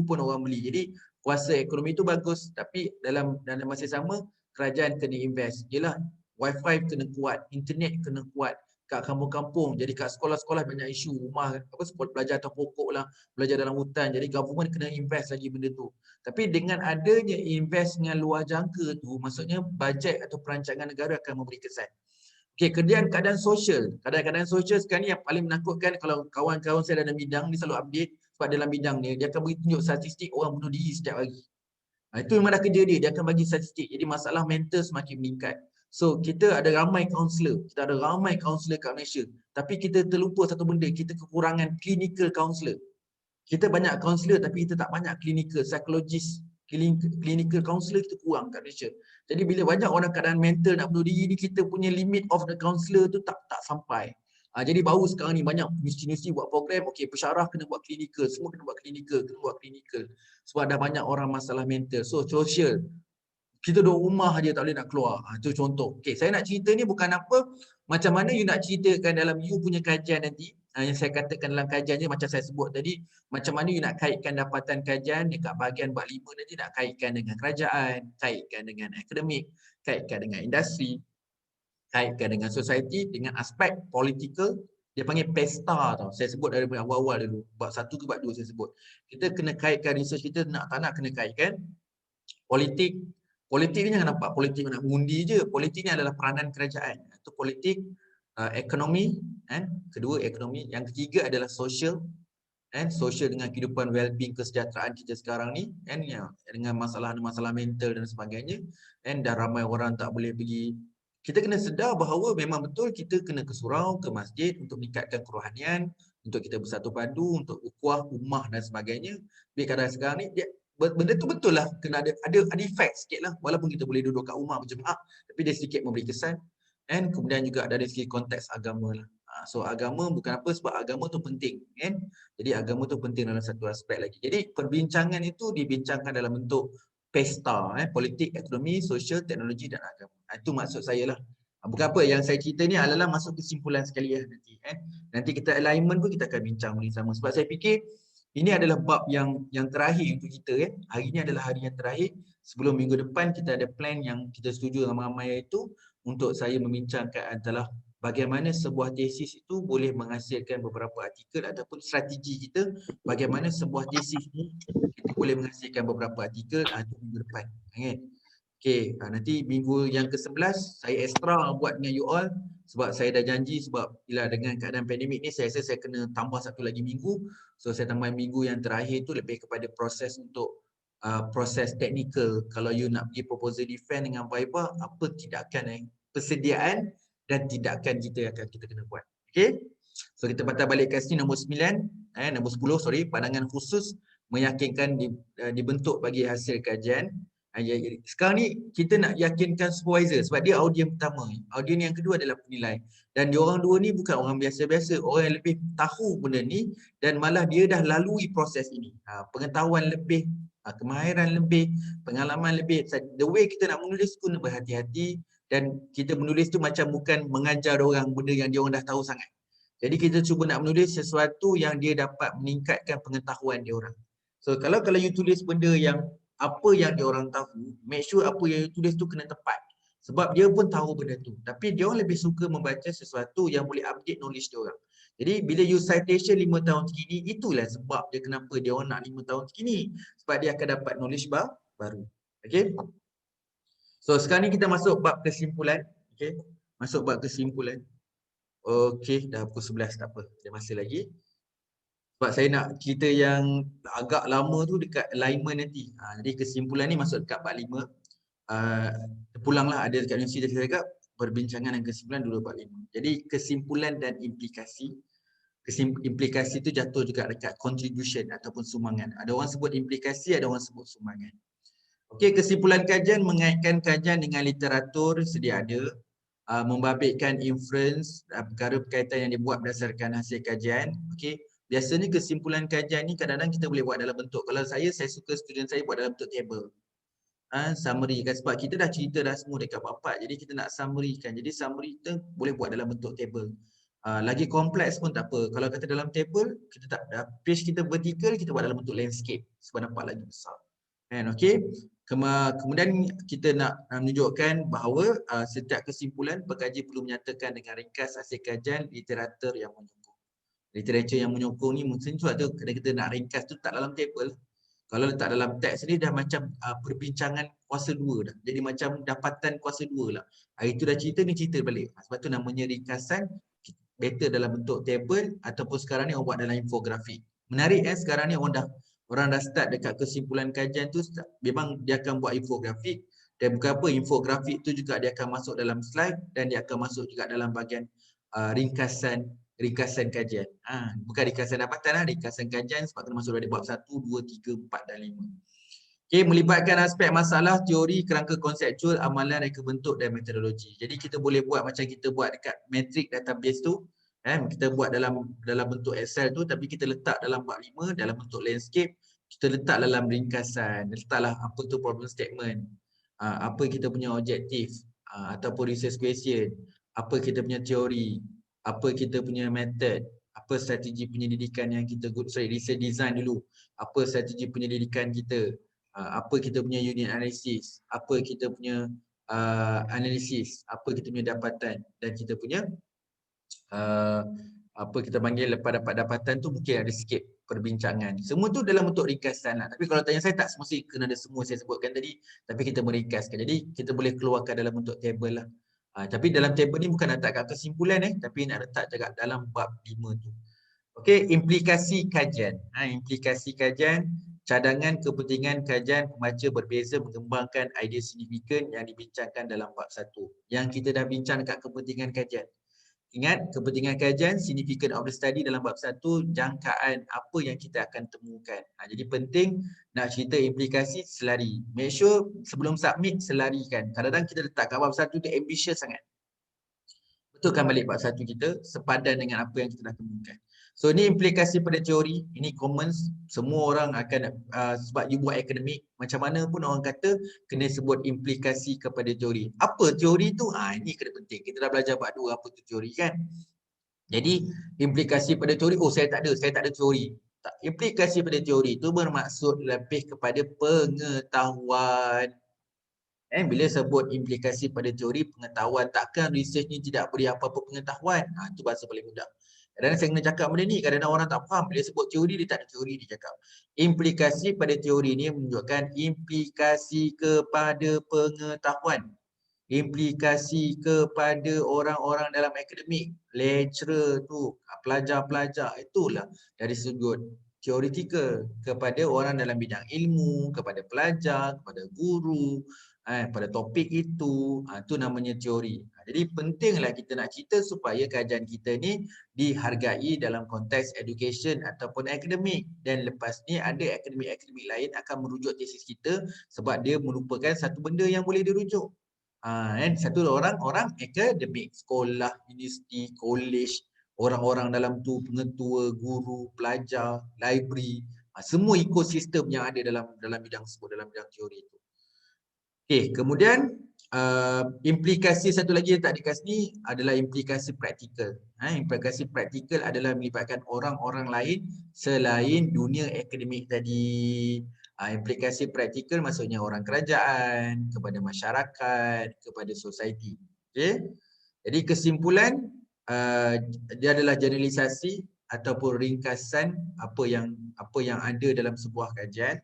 pun orang beli. Jadi kuasa ekonomi tu bagus, tapi dalam masa sama kerajaan kena invest. Yalah, wifi kena kuat, internet kena kuat. Kat kampung-kampung, jadi kat sekolah-sekolah banyak isu rumah sekolah belajar atas pokok lah, belajar dalam hutan. Jadi government kena invest lagi benda tu. Tapi dengan adanya invest dengan luar jangka tu, maksudnya bajet atau perancangan negara akan memberi kesan. Okey, kemudian keadaan sosial. Keadaan sosial sekarang ni yang paling menakutkan, kalau kawan-kawan saya dalam bidang ni selalu update, sebab dalam bidang ni dia akan bagi tunjuk statistik orang bunuh diri setiap hari. Itu memang dah kerja dia akan bagi statistik. Jadi masalah mental semakin meningkat. So kita ada ramai kaunselor kat Malaysia. Tapi kita terlupa satu benda, kita kekurangan clinical counselor. Kita banyak kaunselor tapi kita tak banyak clinical psychologist, clinical counselor kita kurang kat Malaysia. Jadi bila banyak orang keadaan mental nak bunuh diri ni, kita punya limit of the counselor tu tak sampai. Jadi baru sekarang ni banyak universiti buat program, okey pensyarah kena buat clinical, semua kena buat clinical. Sebab dah banyak orang masalah mental. So social, kita duduk rumah aja tak boleh nak keluar. Itu contoh. Okey, saya nak cerita ni bukan apa, macam mana you nak ceritakan dalam you punya kajian nanti. Yang saya katakan dalam kajian ni macam saya sebut tadi, macam mana you nak kaitkan dapatan kajian dekat bahagian bab 5 nanti, nak kaitkan dengan kerajaan, kaitkan dengan akademik, kaitkan dengan industri, kaitkan dengan society, dengan aspek political. Dia panggil pesta tau. Saya sebut dari awal-awal dulu. Bab 1 ke bab 2 saya sebut. Kita kena kaitkan research kita, tak nak kena kaitkan politik. Politik ni jangan nampak politik nak mengundi je. Politik ni adalah peranan kerajaan. Itu politik, ekonomi, kedua ekonomi. Yang ketiga adalah social, social dengan kehidupan well-being, kesejahteraan kita sekarang ni, dengan masalah mental dan sebagainya. Dah ramai orang tak boleh pergi kita kena sedar bahawa memang betul kita kena ke surau, ke masjid untuk meningkatkan kerohanian, untuk kita bersatu padu, untuk ukhuwah, ummah dan sebagainya. Tapi kadang sekarang ni benda tu betul lah kena ada efek sikit lah, walaupun kita boleh duduk kat rumah berjemaah tapi dia sedikit memberi kesan. And kemudian juga ada dari segi konteks agama lah. So agama bukan apa, sebab agama tu penting kan. Jadi agama tu penting dalam satu aspek lagi. Jadi perbincangan itu dibincangkan dalam bentuk pesta, politik, ekonomi, sosial, teknologi dan agama. Itu maksud saya lah. Bukan apa, yang saya cerita ni adalah masuk kesimpulan sekali lah nanti. Nanti kita alignment pun kita akan bincang benda sama. Sebab saya fikir ini adalah bab yang terakhir untuk kita. Hari ini adalah hari yang terakhir. Sebelum minggu depan kita ada plan yang kita setuju ramai-ramai, itu untuk saya membincangkan adalah bagaimana sebuah tesis itu boleh menghasilkan beberapa artikel ataupun strategi kita bagaimana sebuah tesis ni kita boleh menghasilkan beberapa artikel untuk minggu depan. Okey, nanti minggu yang ke-11 saya extra buat dengan you all sebab saya dah janji, sebab bila dengan keadaan pandemik ni saya rasa saya kena tambah satu lagi minggu. So saya tambah minggu yang terakhir tu lebih kepada proses untuk proses teknikal. Kalau you nak pergi proposal defense dengan Viva, apa tindakan persediaan dan tindakan kita kena buat. Okey. So kita patah balik kat sini nombor 9, nombor 10 sorry, pandangan khusus meyakinkan dibentuk bagi hasil kajian. Sekarang ni kita nak yakinkan supervisor sebab dia audien pertama. Audien yang kedua adalah penilai. Dan diorang dua ni bukan orang biasa-biasa, orang yang lebih tahu benda ni dan malah dia dah lalui proses ini. Pengetahuan lebih, kemahiran lebih, pengalaman lebih. The way kita nak menulis pun berhati-hati dan kita menulis tu macam bukan mengajar orang benda yang dia orang dah tahu sangat. Jadi kita cuba nak menulis sesuatu yang dia dapat meningkatkan pengetahuan dia orang. So kalau you tulis benda yang apa yang dia orang tahu, make sure apa yang you tulis tu kena tepat. Sebab dia pun tahu benda tu. Tapi dia orang lebih suka membaca sesuatu yang boleh update knowledge dia orang. Jadi bila you citation 5 tahun segini, itulah sebab dia kenapa dia orang nak 5 tahun segini. Sebab dia akan dapat knowledge baru. Okay. So sekarang ni kita masuk bab kesimpulan. Okay. Masuk bab kesimpulan. Okay, dah pukul 11, tak apa. Ada masa lagi. Sebab saya nak cerita yang agak lama tu dekat alignment nanti. Jadi kesimpulan ni masuk dekat bab 5. Terpulanglah ada dekat universiti saya cakap perbincangan dan kesimpulan dulu bab 5. Jadi kesimpulan dan implikasi. Implikasi tu jatuh juga dekat contribution ataupun sumbangan. Ada orang sebut implikasi, ada orang sebut sumbangan. Okey, kesimpulan kajian mengaitkan kajian dengan literatur sedia ada. Membabitkan inference, perkara berkaitan yang dibuat berdasarkan hasil kajian. Okey. Biasanya kesimpulan kajian ni kadang-kadang kita boleh buat dalam bentuk, kalau saya suka student saya buat dalam bentuk table. Summary kan, sebab kita dah cerita dah semua dekat bab 4, jadi kita nak summary kan. Jadi summary kita boleh buat dalam bentuk table. Lagi kompleks pun tak apa. Kalau kata dalam table, kita tak page kita vertical, kita buat dalam bentuk landscape sebab nampak lagi besar. Kan, okey. Kemudian kita nak menunjukkan bahawa setiap kesimpulan pekaji perlu menyatakan dengan ringkas hasil kajian literatur yang menyokong. Literatur yang menyokong ni mungkin sebab tu kita nak ringkas tu tak dalam table. Kalau letak dalam teks ni dah macam perbincangan kuasa 2 dah. Jadi macam dapatan kuasa 2 lah. Hari tu dah cerita ni cerita balik. Sebab tu namanya ringkasan, better dalam bentuk table ataupun sekarang ni orang buat dalam infografik. Menarik sekarang ni orang dah start dekat kesimpulan kajian tu, memang dia akan buat infografik. Dan bukan apa, infografik tu juga dia akan masuk dalam slide dan dia akan masuk juga dalam bahagian ringkasan kajian. Bukan ringkasan dapatan lah, ringkasan kajian sebab kena masuk dari bab 1, 2, 3, 4 dan 5. Okay, melibatkan aspek masalah, teori, kerangka konseptual, amalan, reka bentuk dan metodologi. Jadi kita boleh buat macam kita buat dekat matrix database tu. Kita buat dalam bentuk Excel tu, tapi kita letak dalam bab 5 dalam bentuk landscape. Kita letak dalam ringkasan, letaklah apa tu problem statement, apa kita punya objektif, ataupun research question, apa kita punya teori, apa kita punya method, apa strategi penyelidikan yang kita research design dulu, apa strategi penyelidikan kita, apa kita punya unit analisis, apa kita punya analisis, apa kita punya dapatan, dan kita punya apa kita panggil lepas dapat dapatan tu mungkin ada sikit perbincangan. Semua tu dalam bentuk ringkasan lah. Tapi kalau tanya saya tak semesti kena ada semua saya sebutkan tadi, tapi kita meringkaskan. Jadi kita boleh keluarkan dalam bentuk table lah. Tapi dalam table ni bukan nak letak kat kesimpulan tapi nak letak juga dalam bab 5 tu. Okey, implikasi kajian. Implikasi kajian cadangan kepentingan kajian pembaca berbeza mengembangkan idea signifikan yang dibincangkan dalam bab 1. Yang kita dah bincang dekat kepentingan kajian. Ingat, kepentingan kajian, significant of the study dalam bab 1, jangkaan apa yang kita akan temukan. Jadi penting nak cerita implikasi, selari. Make sure sebelum submit, selarikan. Kadang-kadang kita letak kat bab 1 tu ambitious sangat. Betulkan balik bab 1 kita, sepadan dengan apa yang kita dah temukan. So ni implikasi pada teori, ini common, semua orang akan, sebab you buat akademik, macam mana pun orang kata, kena sebut implikasi kepada teori. Apa teori tu? Ini kena penting. Kita dah belajar bab 2 apa tu teori kan. Jadi implikasi pada teori, saya tak ada teori. Tak, implikasi pada teori itu bermaksud lebih kepada pengetahuan. Bila sebut implikasi pada teori pengetahuan, takkan research ni tidak beri apa-apa pengetahuan. Itu bahasa paling mudah. Kadang-kadang saya kena cakap benda ni, kadang-kadang orang tak faham. Bila sebut teori, dia tak ada teori, dia cakap. Implikasi pada teori ni menunjukkan implikasi kepada pengetahuan. Implikasi kepada orang-orang dalam akademik, lecturer tu, pelajar-pelajar, itulah dari sudut teoretikal kepada orang dalam bidang ilmu, kepada pelajar, kepada guru, pada topik itu, itu namanya teori. Jadi pentinglah kita nak cerita supaya kajian kita ni dihargai dalam konteks education ataupun akademik, dan lepas ni ada akademik-akademik lain akan merujuk tesis kita sebab dia merupakan satu benda yang boleh dirujuk. Satu orang akademik, sekolah, universiti, college, orang-orang dalam tu, pengetua, guru, pelajar, library, semua ekosistem yang ada dalam bidang sebut, dalam bidang teori itu. Okey, kemudian implikasi satu lagi yang tak dikasih ni adalah implikasi praktikal. Implikasi praktikal adalah melibatkan orang-orang lain selain dunia akademik tadi. Implikasi praktikal maksudnya orang kerajaan, kepada masyarakat, kepada society. Okey. Jadi kesimpulan, dia adalah generalisasi ataupun ringkasan apa yang ada dalam sebuah kajian.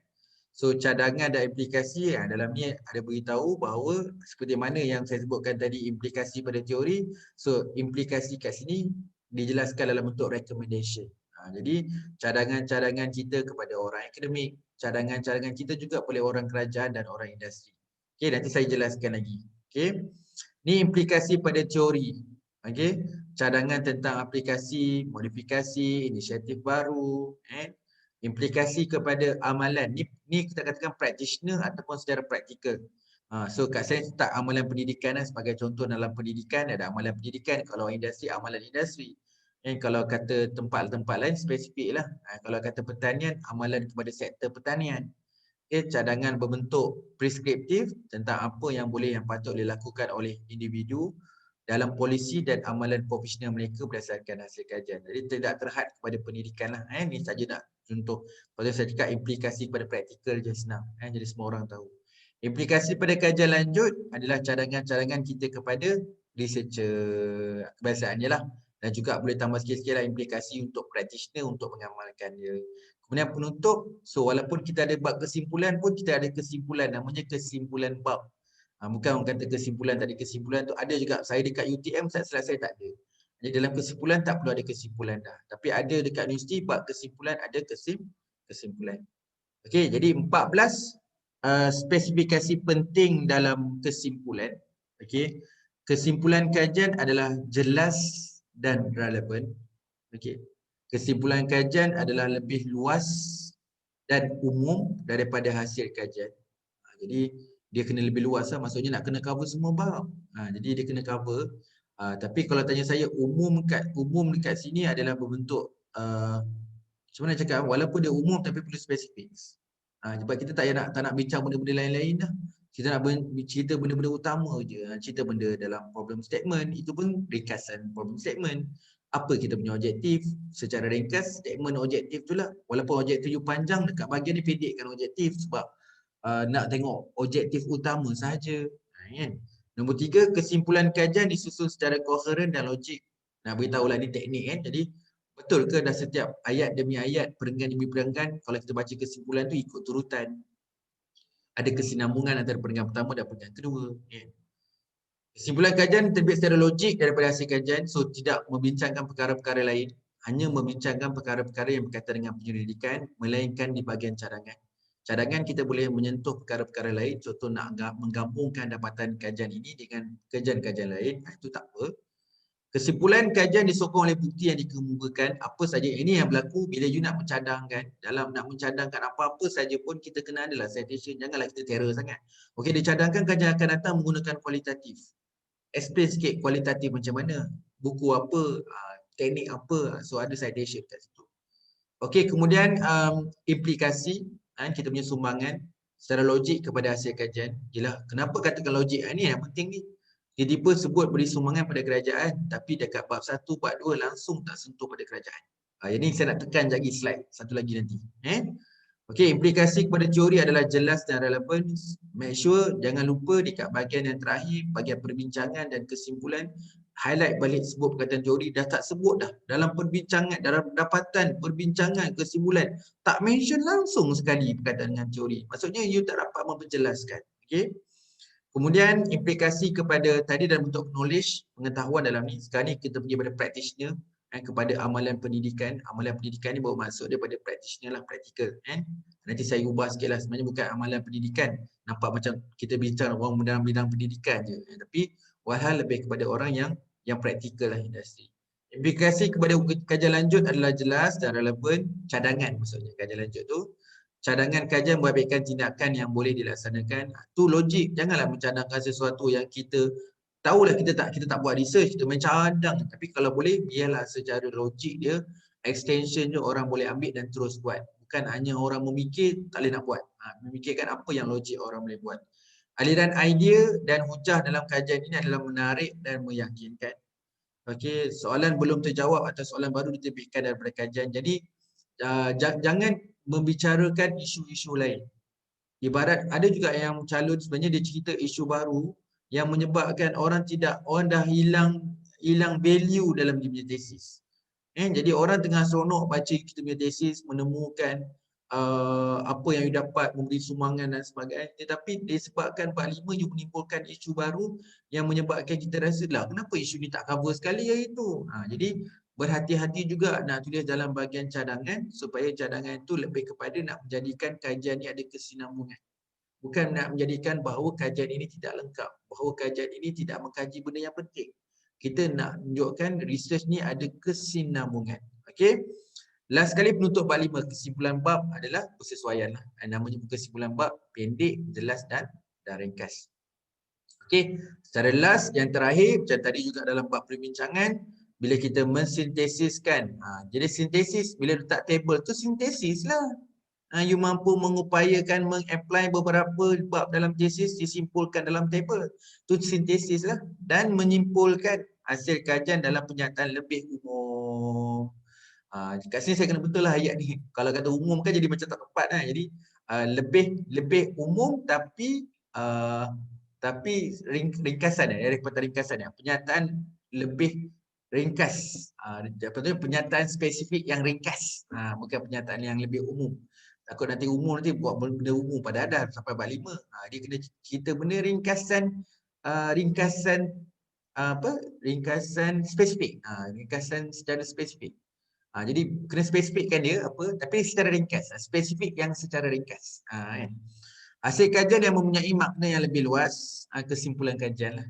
So cadangan dan implikasi, dalam ni ada beritahu bahawa seperti mana yang saya sebutkan tadi, implikasi pada teori. So implikasi kat sini dijelaskan dalam bentuk recommendation. Jadi cadangan-cadangan kita kepada orang akademik, cadangan-cadangan kita juga oleh orang kerajaan dan orang industri. Okey, nanti saya jelaskan lagi. Okey. Ni implikasi pada teori. Okey. Cadangan tentang aplikasi, modifikasi, inisiatif baru, implikasi kepada amalan. Ni kita katakan practitioner ataupun secara praktikal. So kat saya letak amalan pendidikan sebagai contoh. Dalam pendidikan ada amalan pendidikan, kalau industri amalan industri. Kalau kata tempat-tempat lain spesifik lah. Kalau kata pertanian, amalan kepada sektor pertanian. Cadangan berbentuk preskriptif tentang apa yang patut dilakukan oleh individu dalam polisi dan amalan profesional mereka berdasarkan hasil kajian. Jadi tidak terhad kepada pendidikan lah. Ini saja nak contoh. Kalau saya cakap implikasi pada praktikal je senang. Jadi semua orang tahu. Implikasi pada kajian lanjut adalah cadangan-cadangan kita kepada researcher. Kebiasaannya lah. Dan juga boleh tambah sikit-sikit lah implikasi untuk practitioner untuk mengamalkan dia. Kemudian penutup, so walaupun kita ada bab kesimpulan pun kita ada kesimpulan, namanya kesimpulan bab. Bukan orang kata kesimpulan, tak ada kesimpulan tu ada juga. Saya dekat UTM saya tak ada. Jadi dalam kesimpulan tak perlu ada kesimpulan dah. Tapi ada dekat universiti bab kesimpulan, ada kesimpulan. Okey, jadi 14 spesifikasi penting dalam kesimpulan. Okey. Kesimpulan kajian adalah jelas dan relevan. Okey. Kesimpulan kajian adalah lebih luas dan umum daripada hasil kajian. Jadi dia kena lebih luas lah. Maksudnya nak kena cover semua bab. Jadi dia kena cover. Tapi kalau tanya saya, umum dekat sini adalah berbentuk macam mana cakap, walaupun dia umum tapi perlu spesifik. Sebab kita tak nak bincang benda-benda lain-lain dah. Kita nak cerita benda-benda utama je. Cerita benda dalam problem statement, itu pun ringkasan problem statement. Apa kita punya objektif, secara ringkas statement objektif tu lah. Walaupun objektif you panjang, dekat bahagian ni pendekkan objektif sebab nak tengok objektif utama sahaja. Kan? Nombor 3, kesimpulan kajian disusun secara koheren dan logik. Nak beritahu lah ni teknik kan. Jadi betul ke dah setiap ayat demi ayat, perenggan demi perenggan, kalau kita baca kesimpulan tu ikut turutan. Ada kesinambungan antara perenggan pertama dan perenggan kedua. Kan? Kesimpulan kajian terbit secara logik daripada hasil kajian, so tidak membincangkan perkara-perkara lain, hanya membincangkan perkara-perkara yang berkaitan dengan penyelidikan, melainkan di bahagian cadangan. cadangan kita boleh menyentuh perkara-perkara lain, contoh nak menggabungkan dapatan kajian ini dengan kajian-kajian lain, itu tak apa. Kesimpulan kajian disokong oleh bukti yang dikemukakan, apa saja ini yang berlaku bila you nak mencadangkan, dalam nak mencadangkan apa-apa saja pun kita kena adalah citation, janganlah kita terror sangat. Okey, dicadangkan kajian akan datang menggunakan kualitatif. Explain sikit kualitatif macam mana, buku apa, teknik apa, so ada citation kat situ. Okey, kemudian implikasi kita punya sumbangan secara logik kepada hasil kajian. Yelah, kenapa katakan logik? Ini yang penting ni. Tiba-tiba sebut beri sumbangan pada kerajaan, tapi dekat bab 1, bab 2 langsung tak sentuh pada kerajaan. Ini saya nak tekan lagi slide satu lagi nanti. Okey, implikasi kepada teori adalah jelas dan relevan. Make sure jangan lupa dekat bahagian yang terakhir, bahagian perbincangan dan kesimpulan, highlight balik sebut perkataan teori, dah tak sebut dah. Dalam perbincangan, dalam dapatan, perbincangan, kesimpulan, tak mention langsung sekali perkataan dengan teori. Maksudnya you tak dapat memperjelaskan. Okey. Kemudian implikasi kepada tadi dalam bentuk knowledge, pengetahuan dalam ni. Sekarang ni kita pergi pada practitioner, kepada amalan pendidikan. Amalan pendidikan ni bawa masuk daripada practitioner lah, practical. Nanti saya ubah sikit lah, sebenarnya bukan amalan pendidikan. Nampak macam kita bincang orang dalam bidang pendidikan je. Tapi walhal lebih kepada orang yang praktikal lah industri. Implikasi kepada kajian lanjut adalah jelas dan relevan. Cadangan maksudnya kajian lanjut tu. Cadangan kajian membabitkan tindakan yang boleh dilaksanakan. Tu logik. Janganlah mencadangkan sesuatu yang kita tahulah kita tak buat research, kita main cadang. Tapi kalau boleh, biarlah secara logik dia, extension je orang boleh ambil dan terus buat. Bukan hanya orang memikir, tak boleh nak buat. Memikirkan apa yang logik orang boleh buat. Aliran idea dan hujah dalam kajian ini adalah menarik dan meyakinkan. Okey, soalan belum terjawab atau soalan baru diterbitkan daripada kajian. Jadi, jangan membicarakan isu-isu lain. Ibarat ada juga yang calon sebenarnya dia cerita isu baru yang menyebabkan orang dah hilang value dalam dia punya tesis. Jadi orang tengah seronok baca kita punya tesis, menemukan apa yang you dapat, memberi sumbangan dan sebagainya, tetapi disebabkan bab 5 you menimbulkan isu baru yang menyebabkan kita rasa lah kenapa isu ni tak cover sekali hari tu. Jadi berhati-hati juga nak tulis dalam bahagian cadangan supaya cadangan itu lebih kepada nak menjadikan kajian ini ada kesinambungan. Bukan nak menjadikan bahawa kajian ini tidak lengkap, bahawa kajian ini tidak mengkaji benda yang penting. Kita nak tunjukkan research ni ada kesinambungan. Okey. Last sekali penutup bab 5, kesimpulan bab adalah persesuaian lah. Namanya kesimpulan bab pendek, jelas dan ringkas. Okey, secara last yang terakhir macam tadi juga dalam bab perbincangan, bila kita mensintesiskan. Jadi sintesis bila letak table tu sintesis lah. You mampu mengupayakan mengapply beberapa bab dalam tesis disimpulkan dalam table. Tu sintesis lah, dan menyimpulkan hasil kajian dalam pernyataan lebih umum. Kat sini saya kena betul lah ayat ni. Kalau kata umum kan jadi macam tak tepat lah. Jadi lebih umum tapi ringkasan daripada ringkasan pernyataan lebih ringkas. Contohnya pernyataan spesifik yang ringkas. Bukan pernyataan yang lebih umum. Takut nanti umum nanti buat benda umum pada ada sampai bab 5. Dia kena cerita benda ringkasan ringkasan spesifik. Ringkasan secara spesifik. Jadi kena spesifikkan dia apa, tapi secara ringkas. Spesifik yang secara ringkas. Hasil kajian yang mempunyai makna yang lebih luas, kesimpulan kajian lah.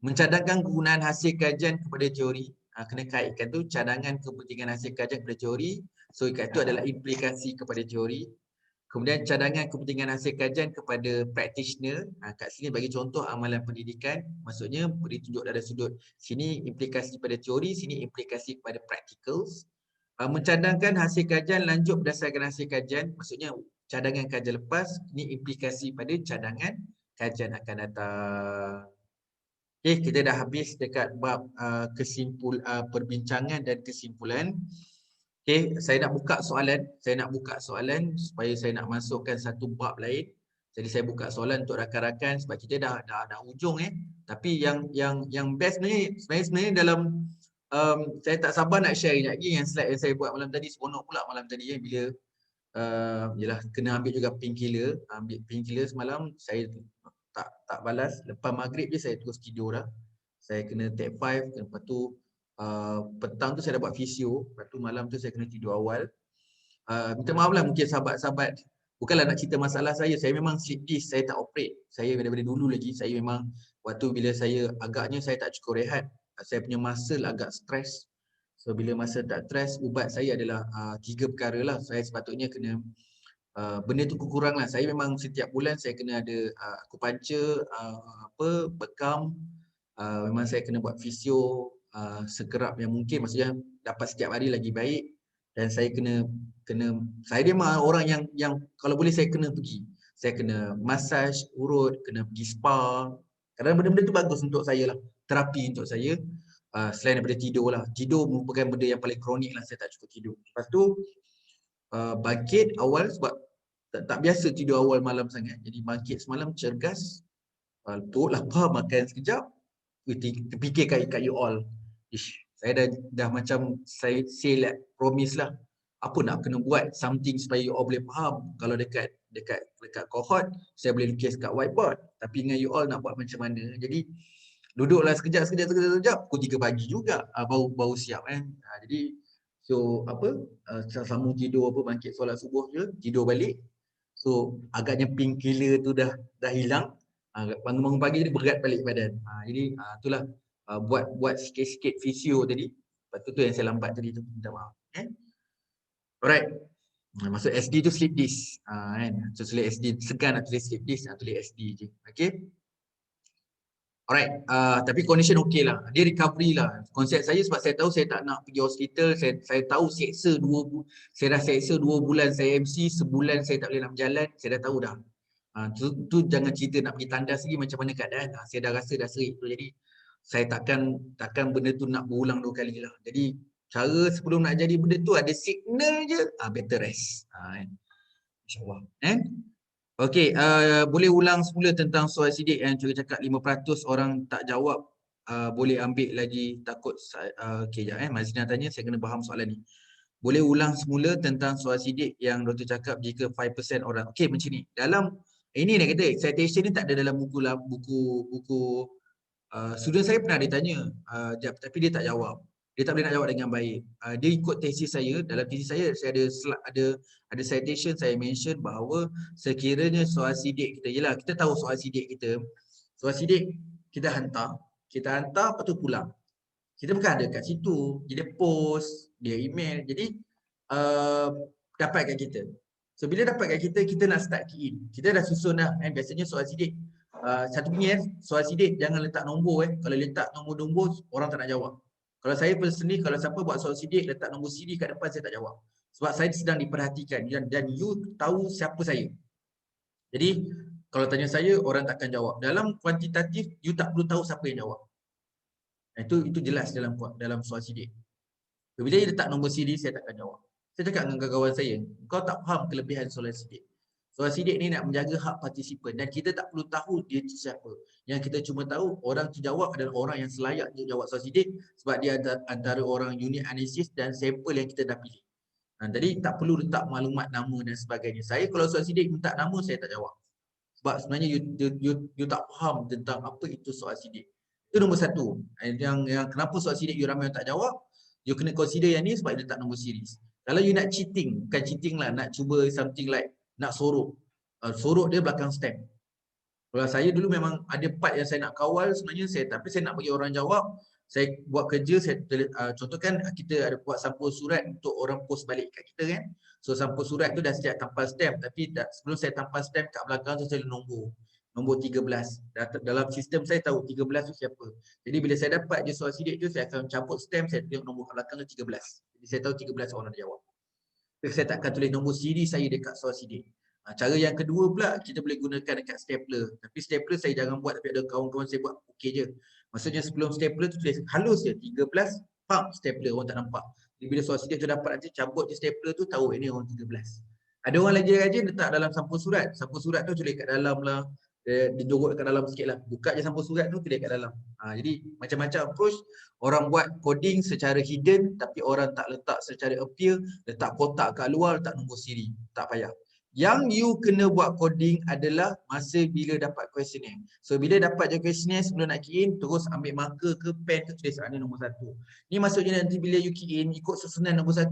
Mencadangkan kegunaan hasil kajian kepada teori, kena kaitkan tu cadangan kepentingan hasil kajian kepada teori. So ikat itu adalah implikasi kepada teori. Kemudian cadangan kepentingan hasil kajian kepada practitioner. Kat sini bagi contoh amalan pendidikan. Maksudnya beri tunjuk dari sudut sini implikasi pada teori, sini implikasi kepada practicals. Mencadangkan hasil kajian lanjut berdasarkan hasil kajian. Maksudnya cadangan kajian lepas, ini implikasi pada cadangan kajian akan datang. Okey, kita dah habis dekat bab perbincangan dan kesimpulan. Okey, saya nak buka soalan supaya saya nak masukkan satu bab lain. Jadi saya buka soalan untuk rakan-rakan sebab kita dah ujung Tapi yang best sebenarnya dalam saya tak sabar nak share lagi yang slide yang saya buat malam tadi. Seronok pula malam tadi bila yalah kena ambil juga painkiller. Ambil painkiller semalam saya tak balas. Lepas maghrib je saya terus tidur dah. Saya kena take 5, lepas tu petang tu saya dah buat fisio, lepas tu malam tu saya kena tidur awal. Minta maaf lah mungkin sahabat-sahabat bukanlah nak cerita masalah saya memang sleep disk saya tak operate. Saya daripada dulu lagi, saya memang waktu bila saya agaknya saya tak cukup rehat. Saya punya muscle agak stres. So bila masa tak stres, ubat saya adalah 3 perkara lah. Saya sepatutnya kena benda tu kurang lah. Saya memang setiap bulan saya kena ada acupuncture, bekam, memang saya kena buat fisio sekerap yang mungkin, maksudnya dapat setiap hari lagi baik. Dan saya kena saya dia memang orang yang kalau boleh saya kena pergi. Saya kena massage urut, kena pergi spa. Kadang benda-benda tu bagus untuk saya lah. Terapi untuk saya. Selain daripada tidur lah. Tidur merupakan benda yang paling kronik lah, saya tak cukup tidur. Lepas tu bangkit awal sebab tak biasa tidur awal malam sangat. Jadi bangkit semalam cergas. Perut lapar, makan sekejap. Terfikir kat you all. Saya dah macam saya say like, promise lah. Apa nak kena buat something supaya you all boleh faham. Kalau dekat cohort, saya boleh lukis kat whiteboard. Tapi dengan you all nak buat macam mana. Jadi duduklah sekejap, pukul 3 pagi juga baru siap kan. Jadi so sambung tidur bangkit solat subuh je, tidur balik. So agaknya painkiller tu dah hilang. Bangun pagi jadi berat balik badan. Jadi itulah buat sikit-sikit fisio tadi. Lepas tu yang saya lambat tadi tu, minta maaf. Alright. Maksud SD tu sleep disk. Kan. So tulis SD, segan nak tulis sleep disk, nak tulis SD je. Okay. Alright, tapi condition okey lah. Dia recovery lah. Konsep saya sebab saya tahu saya tak nak pergi hospital. Saya tahu saya dah seksa 2 bulan saya MC, sebulan saya tak boleh nak berjalan. Saya dah tahu dah. Tu jangan cerita nak pergi tandas lagi macam mana keadaan. Saya dah rasa dah serik tu. Jadi saya takkan benda tu nak berulang 2 kali lah. Jadi cara sebelum nak jadi benda tu ada signal je, better rest. InsyaAllah. Okey, boleh ulang semula tentang soal sidik yang cikgu cakap 5% orang tak jawab, boleh ambil lagi takut. Okey, sekejap Mazina tanya, saya kena faham soalan ni. Boleh ulang semula tentang soal sidik yang doktor cakap jika 5% orang. Okey, macam ni. Dalam ini nak kata citation ni tak ada dalam buku student saya pernah ditanya, tapi dia tak jawab. Dia tak boleh nak jawab dengan baik. Dia ikut tesis saya. Dalam tesis saya ada citation saya mention bahawa sekiranya soal sidik kita, yelah kita tahu soal sidik kita. Soal sidik kita hantar lepas tu pulang. Kita bukan ada kat situ. Dia post, dia email. Jadi dapat kat kita. So bila dapat kat kita, kita nak start key in. Kita dah susun dah. Biasanya soal sidik. Satu bunyi soal sidik jangan letak nombor. Kalau letak nombor-nombor, orang tak nak jawab. Kalau saya personally, kalau siapa buat soal sidik letak nombor siri kat depan, saya tak jawab. Sebab saya sedang diperhatikan dan you tahu siapa saya. Jadi kalau tanya saya, orang takkan jawab. Dalam kuantitatif, you tak perlu tahu siapa yang jawab. Itu jelas dalam soal sidik. Bila dia letak nombor siri, saya takkan jawab. Saya cakap dengan kawan saya, kau tak faham kelebihan soal sidik. Soal sidik ni nak menjaga hak partisipan dan kita tak perlu tahu dia siapa. Yang kita cuma tahu orang tu jawab adalah orang yang selayak dia jawab soal sidik sebab dia antara orang unit analisis dan sampel yang kita dah pilih. Jadi tak perlu letak maklumat nama dan sebagainya. Saya kalau soal sidik minta nama, saya tak jawab. Sebab sebenarnya you tak faham tentang apa itu soal sidik. Itu nombor satu. Yang kenapa soal sidik you ramai yang tak jawab, you kena consider yang ni sebab dia letak nombor series. Kalau you nak cheating, bukan cheating lah, nak cuba something like nak sorok. Sorok dia belakang stem. Kalau saya dulu memang ada part yang saya nak kawal sebenarnya, tapi saya nak bagi orang jawab. Saya buat kerja, contohkan kita ada buat sampul surat untuk orang post balik kat kita kan. So sampul surat tu dah siap tampal stamp, tapi sebelum saya tampal stamp kat belakang tu saya nombor 13. Dalam sistem saya tahu 13 tu siapa. Jadi bila saya dapat je soal sidik tu, saya akan campur stamp, saya tengok nombor kat belakang tu 13. Jadi saya tahu 13 orang dah jawab. Tapi saya takkan tulis nombor siri saya dekat soal sidik. Cara yang kedua pula, kita boleh gunakan dekat stapler. Tapi stapler saya jangan buat, tapi ada kawan-kawan saya buat okey je. Maksudnya sebelum stapler tu tulis halus je, 13, stapler, orang tak nampak. Jadi bila soal sidik tu dapat nanti, cabut je stapler tu, tahu ini orang 13. Ada orang lagi rajin letak dalam sampul surat. Sampul surat tu tulis kat dalam lah, dijorok kat dalam sikit lah. Buka je sampul surat tu, tulis kat dalam. Jadi macam-macam approach. Orang buat coding secara hidden, tapi orang tak letak secara appear, letak kotak kat luar, letak nombor siri. Tak payah. Yang you kena buat coding adalah masa bila dapat questionnaire. So bila dapat je questionnaire, sebelum nak key in, terus ambil marker ke pen ke, tulis ni nombor 1. Ni maksudnya nanti bila you key in, ikut susunan nombor 1.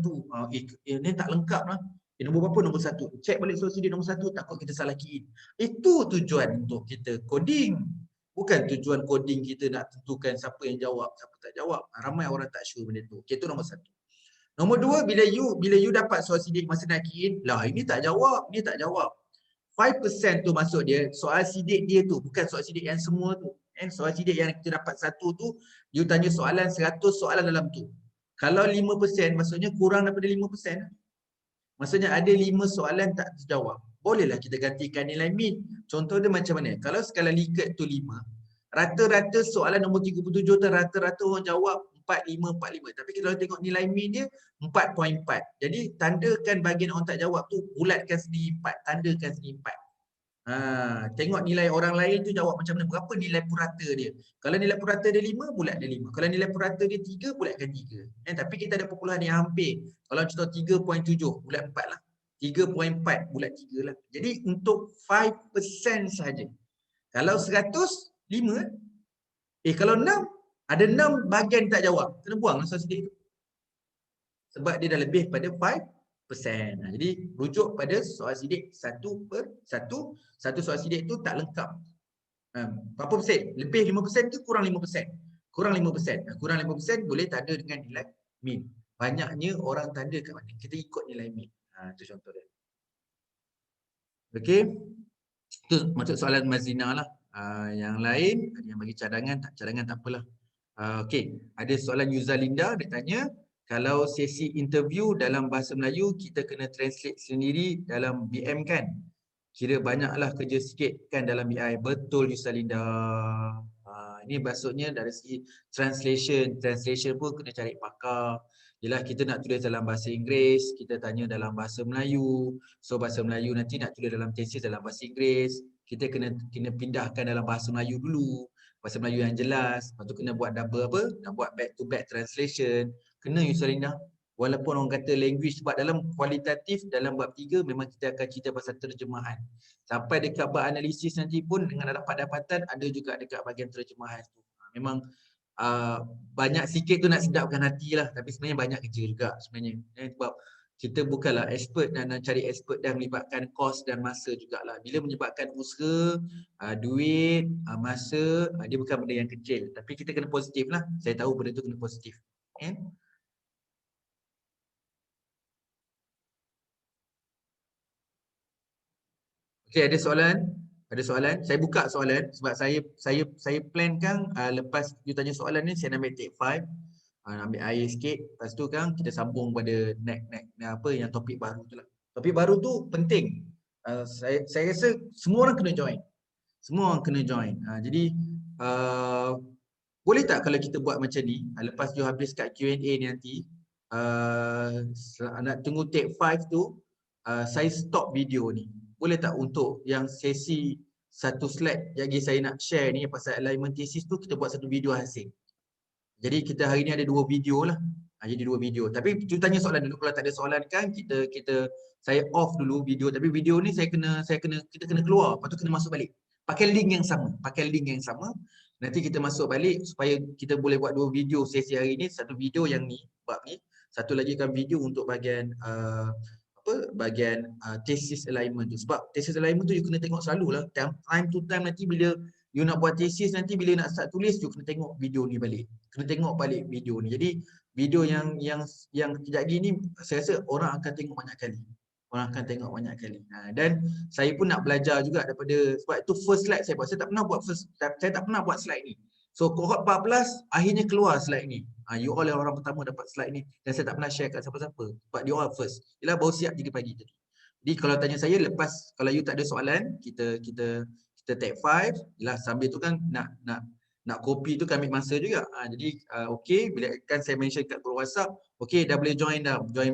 Ni tak lengkap lah. Nombor berapa? Nombor 1. Cek balik soal CD nombor 1, takut kita salah key in. Itu tujuan untuk kita coding. Bukan tujuan coding kita nak tentukan siapa yang jawab, siapa tak jawab. Ramai orang tak sure benda tu. Okay, itu nombor 1. Nombor 2, bila you dapat soal sidik masa nak key in, lah ini tak jawab, ni tak jawab. 5% tu masuk dia, soal sidik dia tu, bukan soal sidik yang semua tu. Soal sidik yang kita dapat 1 tu, you tanya soalan 100 soalan dalam tu. Kalau 5%, maksudnya kurang daripada 5%. Maksudnya ada 5 soalan tak terjawab. Bolehlah kita gantikan nilai min. Contoh dia macam mana? Kalau skala Likert tu 5, rata-rata soalan nombor 37 tu rata-rata orang jawab 45. Tapi kita tengok nilai min dia 4.4. Jadi tandakan bahagian orang tak jawab tu, bulatkan segi 4. Tandakan segi 4. Tengok nilai orang lain tu jawab macam mana. Berapa nilai purata dia. Kalau nilai purata dia 5, bulat dia 5. Kalau nilai purata dia 3, bulatkan 3. Tapi kita ada perpuluhan yang hampir. Kalau contoh 3.7, bulat 4 lah. 3.4, bulat 3 lah. Jadi untuk 5% saja. Kalau 100, 5. Kalau 6, ada 6 bahagian tak jawab. Kena buang soal sidik tu. Sebab dia dah lebih pada 5%. Jadi rujuk pada soal sidik 1/1. Satu soal sidik tu tak lengkap. Berapa persen? Lebih 5% ke kurang 5%? Kurang 5%. Kurang 5% boleh tanda dengan nilai min. Banyaknya orang tanda kat mana? Kita ikut nilai min. Itu contoh dia. Okey. Itu maksud soalan Mazina lah. Yang lain, ada yang bagi cadangan tak apalah. Okey, ada soalan Yuzalinda, dia tanya, kalau sesi interview dalam bahasa Melayu, kita kena translate sendiri dalam BM kan? Kira banyaklah kerja sikit kan dalam BI. Betul Yuzalinda. Ini maksudnya dari segi translation pun kena cari pakar. Yelah kita nak tulis dalam bahasa Inggeris, kita tanya dalam bahasa Melayu. So bahasa Melayu nanti nak tulis dalam tesis dalam bahasa Inggeris. Kita kena pindahkan dalam bahasa Melayu dulu. Bahasa Melayu yang jelas. Lepas tu kena buat double apa? Nak buat back to back translation. Kena Yusalina. Walaupun orang kata language, sebab dalam kualitatif dalam bab 3 memang kita akan cerita pasal terjemahan. Sampai dekat bab analisis nanti pun dengan dapat dapatan ada juga dekat bahagian terjemahan tu. Memang banyak sikit tu nak sedapkan hati lah, tapi sebenarnya banyak kerja juga sebenarnya. Sebab kita bukanlah expert dan nak cari expert dan melibatkan kos dan masa jugalah. Bila menyebabkan usaha, duit, masa, dia bukan benda yang kecil. Tapi kita kena positif lah. Saya tahu benda tu kena positif. Okey, ada soalan? Ada soalan? Saya buka soalan sebab saya plankan lepas you tanya soalan ni saya nak ambil take 5. Ambil air sikit. Lepas tu kan kita sambung pada next apa yang topik baru tu lah. Topik baru tu penting. Saya rasa semua orang kena join. Semua orang kena join. Jadi boleh tak kalau kita buat macam ni, lepas you habis kat Q&A ni nanti, nak tunggu take 5 tu, saya stop video ni. Boleh tak untuk yang sesi satu slide yang saya nak share ni pasal alignment thesis tu, kita buat satu video hasil. Jadi kita hari ni ada 2 video lah. Jadi 2 video. Tapi kita tanya soalan dulu. Kalau tak ada soalan kan saya off dulu video. Tapi video ni kita kena keluar. Lepas tu kena masuk balik. Pakai link yang sama. Nanti kita masuk balik supaya kita boleh buat 2 video sesi hari ni. Satu video yang ni, bab ni. Satu lagi kan video untuk bahagian bahagian thesis alignment tu. Sebab thesis alignment tu you kena tengok selalu lah. Time to time nanti bila you nak buat thesis, nanti bila nak start tulis, you kena tengok video ni balik. Kena tengok balik video ni. Jadi video yang jadi ni saya rasa orang akan tengok banyak kali. Dan saya pun nak belajar juga daripada, sebab itu first slide saya buat. Saya tak pernah buat slide ni. So cohort 14 akhirnya keluar slide ni. You all yang orang pertama dapat slide ni dan saya tak pernah share kat siapa-siapa. Sebab you all first. Yalah baru siap 3 pagi tadi. Jadi kalau tanya saya lepas, kalau you tak ada soalan, kita take 5. Yalah sambil tu kan nak copy tu kan ambil masa juga. Jadi okey, bila kan saya mention kat grup WhatsApp, okey dah boleh join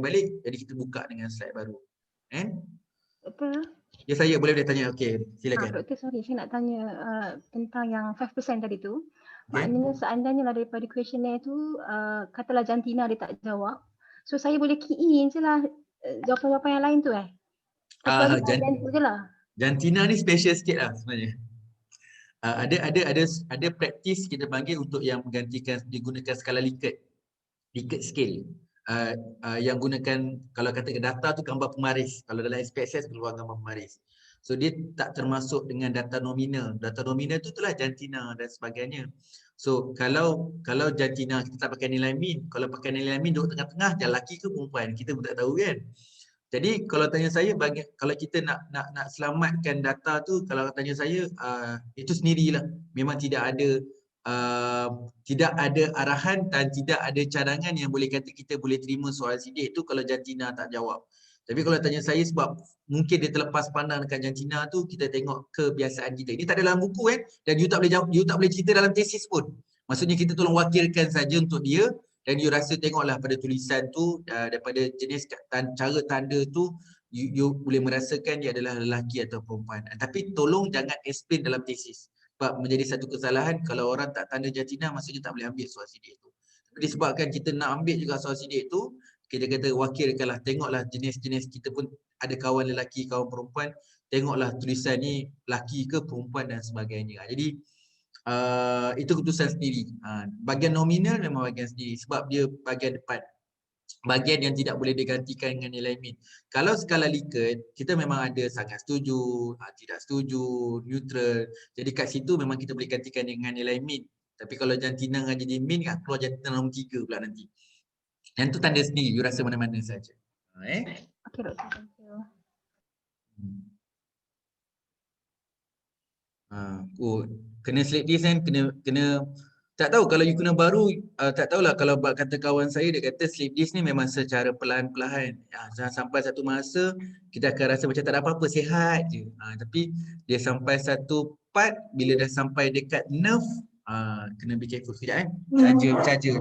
balik. Jadi kita buka dengan slide baru. Doktor? Ya saya boleh tanya. Okey, silakan. Doktor, sorry, saya nak tanya tentang yang 5% tadi tu. Maknanya seandainya lah daripada questionnaire tu, katalah jantina dia tak jawab. So saya boleh key in je lah jawapan-jawapan yang lain tu Jantina ni special sikit lah sebenarnya. Ada praktis kita panggil untuk yang menggantikan digunakan skala Likert scale. yang gunakan, kalau kata data tu gambar pemaris. Kalau dalam SPSS keluar gambar pemaris. So dia tak termasuk dengan data nominal. Data nominal tu itulah jantina dan sebagainya. So kalau jantina kita tak pakai nilai min, kalau pakai nilai min duduk tengah-tengah, dia lelaki ke perempuan, kita pun tak tahu kan. Jadi kalau tanya saya, kalau kita nak selamatkan data tu, kalau tanya saya, itu sendirilah. Memang tidak ada arahan dan tidak ada cadangan yang boleh kata kita boleh terima soal sidik tu kalau jantina tak jawab. Tapi kalau tanya saya, sebab mungkin dia terlepas pandang dekat jantina tu, kita tengok kebiasaan kita. Ini tak ada dalam buku kan, dan you tak boleh jawab, you tak boleh cerita dalam tesis pun. Maksudnya kita tolong wakilkan saja untuk dia, dan you rasa tengoklah pada tulisan tu, daripada jenis cara tanda tu, you boleh merasakan dia adalah lelaki atau perempuan. Tapi tolong jangan explain dalam tesis. Sebab menjadi satu kesalahan, kalau orang tak tanda jantina, maksudnya tak boleh ambil soal sidik tu. Tapi disebabkan kita nak ambil juga soal sidik tu, kita kata wakilkanlah, tengoklah jenis-jenis, kita pun ada kawan lelaki, kawan perempuan, tengoklah tulisan ni lelaki ke perempuan dan sebagainya. Jadi itu keputusan sendiri. Bahagian nominal memang bahagian sendiri sebab dia bahagian depan. Bahagian yang tidak boleh digantikan dengan nilai min. Kalau skala Likert, kita memang ada sangat setuju, tidak setuju, neutral. Jadi kat situ memang kita boleh gantikan dengan nilai min. Tapi kalau jantina dengan jadi min, keluar jantina nombor 3 pula nanti. Yang tu tanda sendiri, you rasa mana-mana saja. Okay, Doktor. Thank you. Kena slate list kan, kena tak tahu kalau you kena baru, tak tahulah kalau kata kawan saya, dia kata slip disc ni memang secara perlahan-perlahan. Sampai satu masa kita akan rasa macam tak ada apa-apa, sihat je. Tapi dia sampai satu part, bila dah sampai dekat nerve, kena be careful sekejap charger.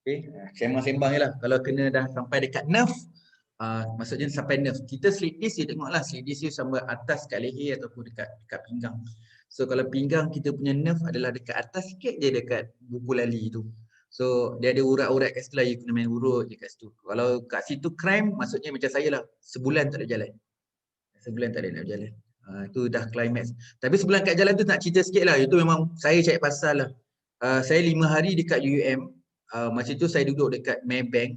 Okay, sembang-sembang je lah. Kalau kena dah sampai dekat nerve, maksudnya sampai nerve. Kita slip disc, dia tengoklah slip disc dia sampai atas kat leher ataupun dekat pinggang. So kalau pinggang kita punya nerve adalah dekat atas sikit je dekat buku lali tu. So dia ada urat-urat kat sebelah, you kena main urut je kat situ. Kalau kat situ cramp, maksudnya macam saya lah, sebulan tak ada jalan. Sebulan tak ada nak berjalan. Itu dah climax. Tapi sebulan kat jalan tu nak cerita sikit lah. Itu memang saya cari pasal lah. Saya 5 hari dekat UUM. Masa tu saya duduk dekat Maybank.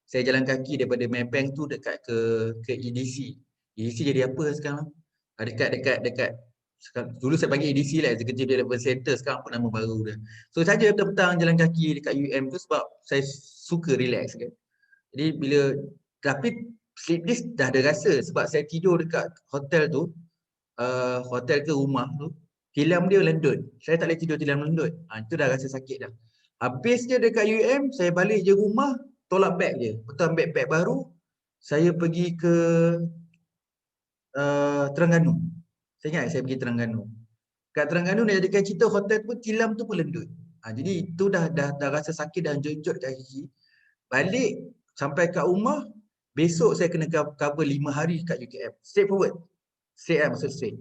Saya jalan kaki daripada Maybank tu dekat ke EDC. EDC jadi apa sekarang? Dekat dulu saya panggil EDC lah, Executive Development Center, sekarang pun nama baru dah. So saja petang jalan kaki dekat UM tu sebab saya suka relax kan. Jadi tapi sleep disc dah ada rasa sebab saya tidur dekat hotel tu, hotel ke rumah tu, tilam dia lendut. Saya tak boleh tidur tilam lendut. Itu dah rasa sakit dah. Habis je dekat UM, saya balik je rumah, tolak beg je. Betul ambil beg baru, saya pergi ke Terengganu. Saya ingat saya pergi Terengganu. Kat Terengganu nak jadikan cerita, hotel pun tilam tu pun lendut. Jadi itu dah rasa sakit dan jojot kat kaki. Balik sampai kat rumah, besok saya kena cover 5 hari kat UKM. Straight forward. Straight lah, maksud straight.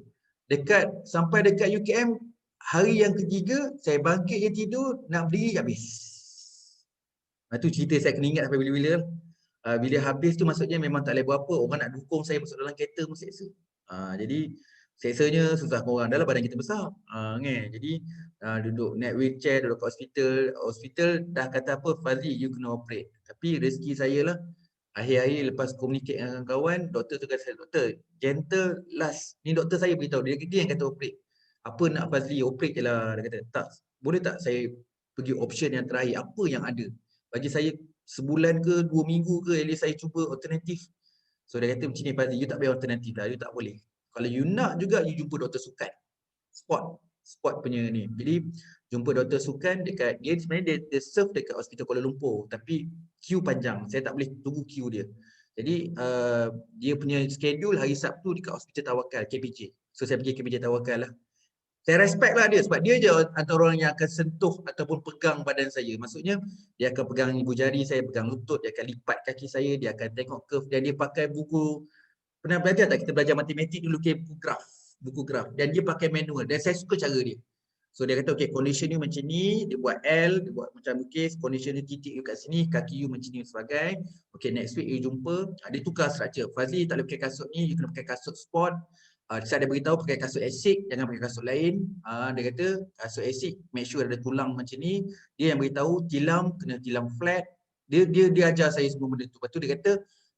Sampai dekat UKM, hari yang ketiga, saya bangkit je tidur, nak berdiri habis. Itu cerita saya kena ingat sampai bila-bila. Bila habis tu maksudnya memang tak boleh buat apa. Orang nak dukung saya masuk dalam kereta pun seksa. Jadi seksanya susah korang. Dah lah badan kita besar. Jadi duduk naik wheelchair, duduk kat hospital dah kata apa, Fazli you kena operate. Tapi rezeki saya lah, akhir-akhir lepas communicate dengan kawan, doktor tu kata, doktor gentle last. Ni doktor saya beritahu, dia yang kata operate. Apa nak Fazli, operate je lah. Dia kata, tak, boleh tak saya pergi option yang terakhir, apa yang ada. Bagi saya sebulan ke 2 minggu ke, at least saya cuba alternatif. So dia kata macam ni, Fazli, you tak boleh alternatif lah, you tak boleh. Kalau you nak juga, you jumpa doktor sukan. Sport punya ni. Jadi jumpa doktor sukan dekat, dia sebenarnya dia serve dekat Hospital Kuala Lumpur, tapi queue panjang. Saya tak boleh tunggu queue dia. Jadi dia punya schedule hari Sabtu dekat Hospital Tawakal, KPJ. So saya pergi KPJ Tawakal lah. Saya respect lah dia sebab dia je antara orang yang akan sentuh ataupun pegang badan saya. Maksudnya dia akan pegang ibu jari saya, pegang lutut, dia akan lipat kaki saya, dia akan tengok curve, dan dia pakai buku. Pernah belajar tak? Kita belajar matematik dulu ke buku graf. Dan dia pakai manual. Dan saya suka cara dia. So dia kata, okay, condition you macam ni, dia buat L, dia buat macam lukis, condition you titik you kat sini, kaki you macam ni sebagai. Okay, next week you jumpa. Dia tukar structure. Fazli tak boleh pakai kasut ni, you kena pakai kasut sport. Saya ada beritahu pakai kasut acid, jangan pakai kasut lain. Dia kata kasut acid make sure ada tulang macam ni. Dia yang beritahu tilam kena tilam flat. Dia ajar saya semua benda tu. Lepas tu dia kata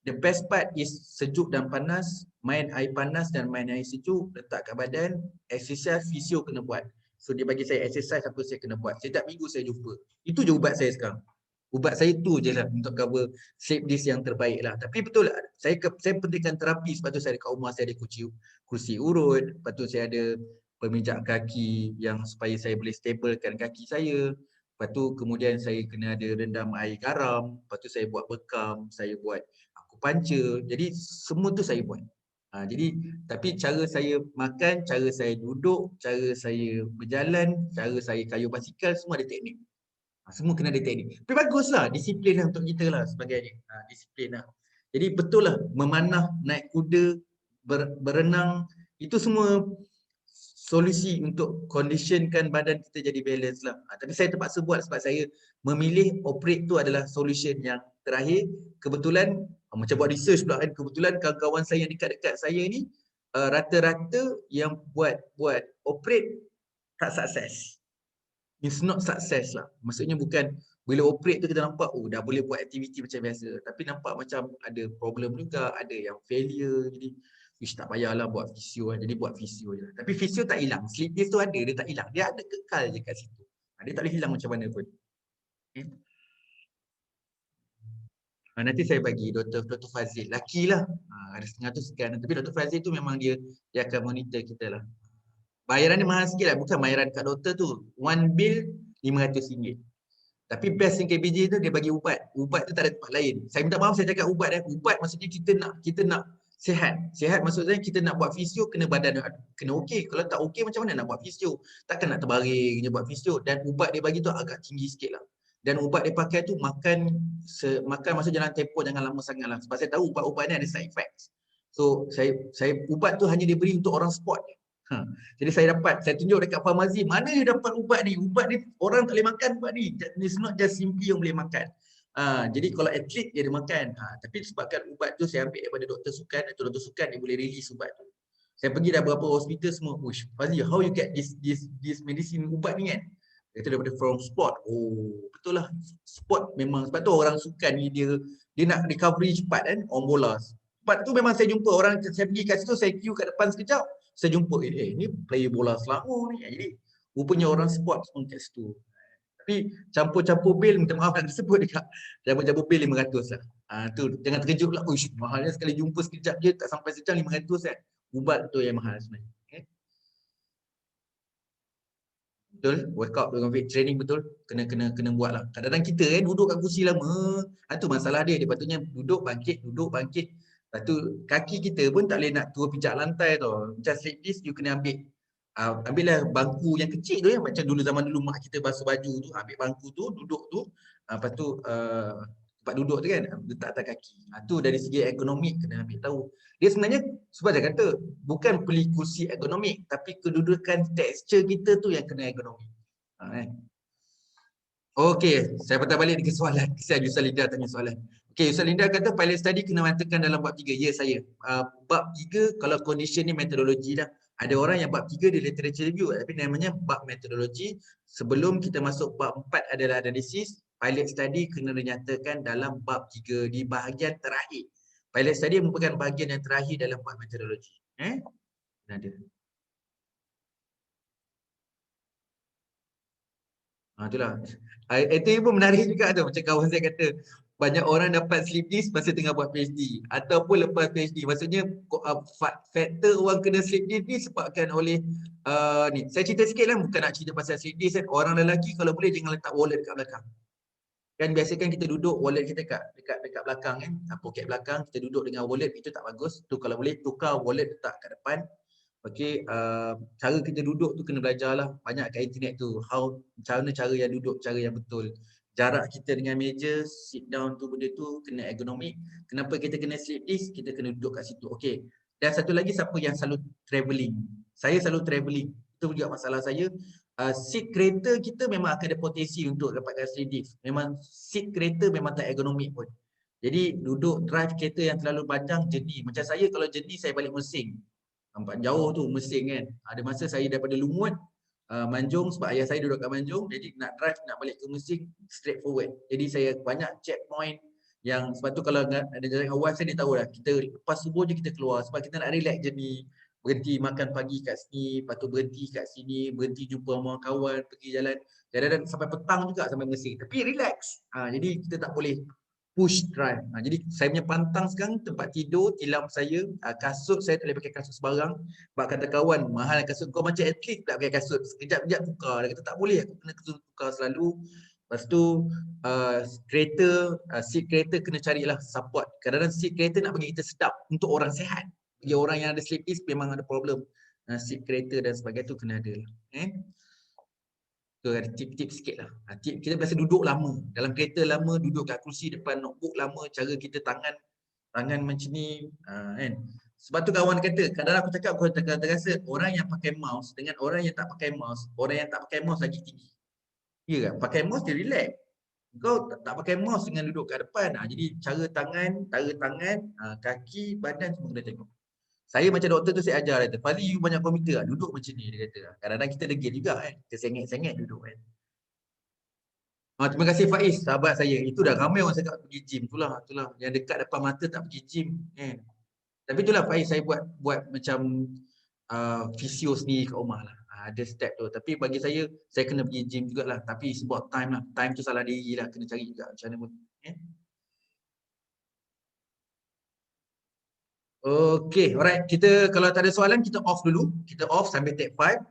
the best part is sejuk dan panas, main air panas dan main air sejuk, letak kat badan, exercise fisio kena buat. So dia bagi saya exercise apa saya kena buat. Setiap minggu saya jumpa. Itu je ubat saya sekarang. Ubat saya tu je lah untuk cover sleep disc yang terbaik lah. Tapi betul lah, saya pentingkan terapi sebab tu saya ada kat rumah, saya ada kursi urut, lepas tu saya ada pemijak kaki yang supaya saya boleh stablekan kaki saya. Lepas tu kemudian saya kena ada rendam air garam, lepas tu saya buat bekam, saya buat akupuncture. Jadi semua tu saya buat. Jadi tapi cara saya makan, cara saya duduk, cara saya berjalan, cara saya kayuh basikal semua ada teknik. Semua kena ada teknik. Tapi baguslah, disiplin lah untuk kita lah sebagainya. Disiplin lah. Jadi betul lah, memanah, naik kuda, berenang, itu semua solusi untuk conditionkan badan kita jadi balance lah. Tapi saya terpaksa buat sebab saya memilih operate tu adalah solution yang terakhir. Kebetulan, macam buat research pula kan, kebetulan kawan-kawan saya yang dekat-dekat saya ni, rata-rata yang buat operate tak sukses. It's not success lah. Maksudnya bukan bila operate tu kita nampak dah boleh buat aktiviti macam biasa. Tapi nampak macam ada problem juga, ada yang failure. Jadi tak payahlah buat fisio lah. Jadi buat fisio je. Tapi fisio tak hilang. Sleep disc tu ada, dia tak hilang. Dia ada kekal je kat situ. Dia tak boleh hilang macam mana pun. Okay. Nanti saya bagi Dr. Fazil. Laki lah. Ada setengah tu sekian. Tapi Dr. Fazil tu memang dia akan monitor kita lah. Bayaran dia mahal sikit lah. Bukan bayaran kat doktor tu. One bill RM500. Tapi best yang KBJ tu dia bagi ubat. Ubat tu tak ada tempat lain. Saya minta maaf saya cakap ubat. Ubat maksudnya kita nak sihat. Sihat maksudnya kita nak buat fisio kena badan kena okey. Kalau tak okey macam mana nak buat fisio? Takkan nak terbaring je buat fisio. Dan ubat dia bagi tu agak tinggi sikit lah. Dan ubat dia pakai tu makan masa jalan tempoh jangan lama sangat lah. Sebab saya tahu ubat-ubat ni ada side effects. So saya ubat tu hanya diberi untuk orang sport. Jadi saya tunjuk dekat farmasi, mana you dapat ubat ni? Ubat ni orang tak boleh makan ubat ni. It's not just simply yang boleh makan. Jadi kalau atlet dia ada makan. Tapi sebabkan ubat tu saya ambil daripada doktor sukan, atau doktor sukan dia boleh release ubat tu. Saya pergi dah beberapa hospital semua, Fazli, how you get this medicine ubat ni kan? Itu daripada from sport. Oh, betul lah. Sport memang, sebab tu orang sukan ni dia nak recovery cepat kan, on bola. Sebab tu memang saya jumpa orang, saya pergi kat situ, saya queue kat depan sekejap, saya jumpa, ni player bola Selangor ni. Jadi, rupanya orang sport pun kat situ. Tapi campur-campur bil, minta maaf nak sebut dekat campur-campur bil RM500 lah. Tu jangan terkejut pula, mahalnya sekali jumpa sekejap je, tak sampai sejam RM500 kan. Ubat tu yang mahal sebenarnya. Okay. Betul, workout dengan weight training betul, kena buat lah. Kadang-kadang kita duduk kat kursi lama, itu masalah dia patutnya duduk bangkit. Lepas tu kaki kita pun tak boleh nak turun pijak lantai tau. Macam sleep disc you kena ambillah bangku yang kecil tu macam zaman dulu mak kita basuh baju tu, ambil bangku tu, duduk tu, lepas tu tempat duduk tu kan, letak atas kaki. Tu dari segi ekonomik kena ambil tahu. Dia sebenarnya sebab saya kata bukan beli kursi ekonomik, tapi kedudukan tekstur kita tu yang kena ekonomik. Okey, saya patah balik dengan soalan. Kesian Yusuf Linda tanya soalan. Okey, Yusuf Linda kata pilot study kena mengatakan dalam bab 3. Ya, saya. Bab 3 kalau condition ni metodologi dah. Ada orang yang bab 3 dia literature review, tapi namanya bab metodologi. Sebelum kita masuk bab 4 adalah analisis, pilot study kena dinyatakan dalam bab 3 di bahagian terakhir. Pilot study merupakan bahagian yang terakhir dalam bab metodologi. Ada. Itulah. Itu pun menarik juga tu. Macam kawan saya kata, banyak orang dapat sleep disc masa tengah buat PhD. Ataupun lepas PhD. Maksudnya, faktor orang kena sleep disc ni disebabkan oleh ni. Saya cerita sikit lah, bukan nak cerita pasal sleep disc kan. Orang lelaki kalau boleh jangan letak wallet kat belakang. Kan biasa kan kita duduk, wallet kita dekat belakang kan. Poket belakang, kita duduk dengan wallet, itu tak bagus. Tu kalau boleh tukar wallet letak kat depan. Okey, cara kita duduk tu kena belajar lah. Banyak kat internet tu. Cara yang duduk, cara yang betul. Jarak kita dengan meja, sit down tu benda tu kena ergonomik. Kenapa kita kena sleep disc? Kita kena duduk kat situ. Okey. Dan satu lagi, siapa yang selalu travelling? Saya selalu travelling. Itu juga masalah saya. Seat kereta kita memang akan ada potensi untuk dapatkan sleep disc. Memang seat kereta memang tak ergonomik pun. Jadi duduk drive kereta yang terlalu panjang, jernih. Macam saya kalau jernih, saya balik mersing. Nampak jauh tu Mersing kan. Ada masa saya daripada Lumut Manjung sebab ayah saya duduk kat Manjung, jadi nak drive nak balik ke Mersing straight forward. Jadi saya banyak checkpoint yang sebab tu kalau ada jalan awal saya dia tahu dah kita lepas subuh je kita keluar sebab kita nak relax journey. Berhenti makan pagi kat sini, lepas tu berhenti kat sini, berhenti jumpa sama kawan, pergi jalan. Kadang-kadang sampai petang juga sampai Mersing. Tapi relax. Jadi kita tak boleh push drive. Jadi saya punya pantang sekarang tempat tidur, tilam saya, kasut saya tak boleh pakai kasut sebarang. Sebab kata kawan, mahal kasut kau macam atlet tak pakai kasut. Sekejap-kejap tukar. Dia kata tak boleh, aku kena tukar selalu. Lepas tu kereta, seat kereta kena carilah support. Kadang-kadang seat kereta nak bagi kita sedap untuk orang sihat. Bagi orang yang ada sleep disc memang ada problem. Seat kereta dan sebagainya tu kena ada. Tu ada tip-tip sikit lah. Tip, kita biasa duduk lama. Dalam kereta lama, duduk kat kerusi depan notebook lama, cara kita tangan macam ni. Kan? Sebab tu kawan kata, kadang-kadang aku cakap, aku terasa orang yang pakai mouse dengan orang yang tak pakai mouse, orang yang tak pakai mouse lagi tinggi. Ya kan? Pakai mouse dia relax. Kau tak pakai mouse dengan duduk kat depan. Jadi cara tangan, kaki, badan semua kena tengok. Saya macam doktor tu saya ajar dia. Fazli, you banyak komputer lah. Duduk macam ni, dia kata. Kadang-kadang kita degil juga kan. Kita sengit-sengit duduk kan. Terima kasih Faiz, sahabat saya. Itu dah ramai orang cakap pergi gym. Itulah. Yang dekat depan mata tak pergi gym. Tapi itulah Faiz, saya buat macam fisio sendiri kat rumah lah. Ada step tu. Tapi bagi saya kena pergi gym jugalah. Tapi sebab time lah. Time tu salah diri lah. Kena cari juga macam mana pun. Okay, alright. Kita kalau tak ada soalan, kita off dulu. Kita off sambil take 5.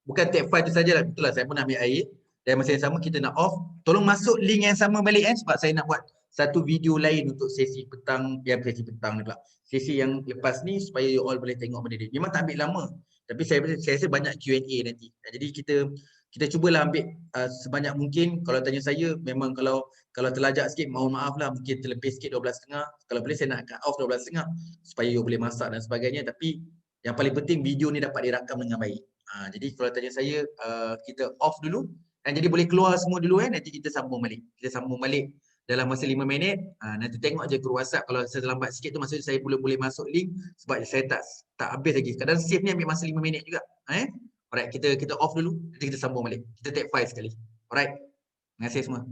Bukan take 5 tu sajalah. Itulah saya pun nak ambil air. Dan masa yang sama kita nak off. Tolong masuk link yang sama balik sebab saya nak buat satu video lain untuk sesi petang. Sesi petang ni pula. Sesi yang lepas ni supaya you all boleh tengok benda dia. Memang tak ambil lama. Tapi saya rasa banyak Q&A nanti. Jadi kita cubalah ambil sebanyak mungkin. Kalau tanya saya, memang kalau terlajak sikit, mohon maaf lah. Mungkin terlebih sikit 12.30. Kalau boleh saya nak cut off 12.30 supaya you boleh masak dan sebagainya. Tapi yang paling penting video ni dapat direkam dengan baik. Jadi kalau tanya saya, kita off dulu. Dan jadi boleh keluar semua dulu nanti kita sambung balik. Kita sambung balik dalam masa 5 minit. Nanti tengok je group WhatsApp. Kalau saya terlambat sikit tu maksudnya saya boleh masuk link sebab saya tak habis lagi. Kadang save ni ambil masa 5 minit juga. Alright, kita off dulu. Nanti kita sambung balik. Kita take 5 sekali. Alright. Terima kasih semua.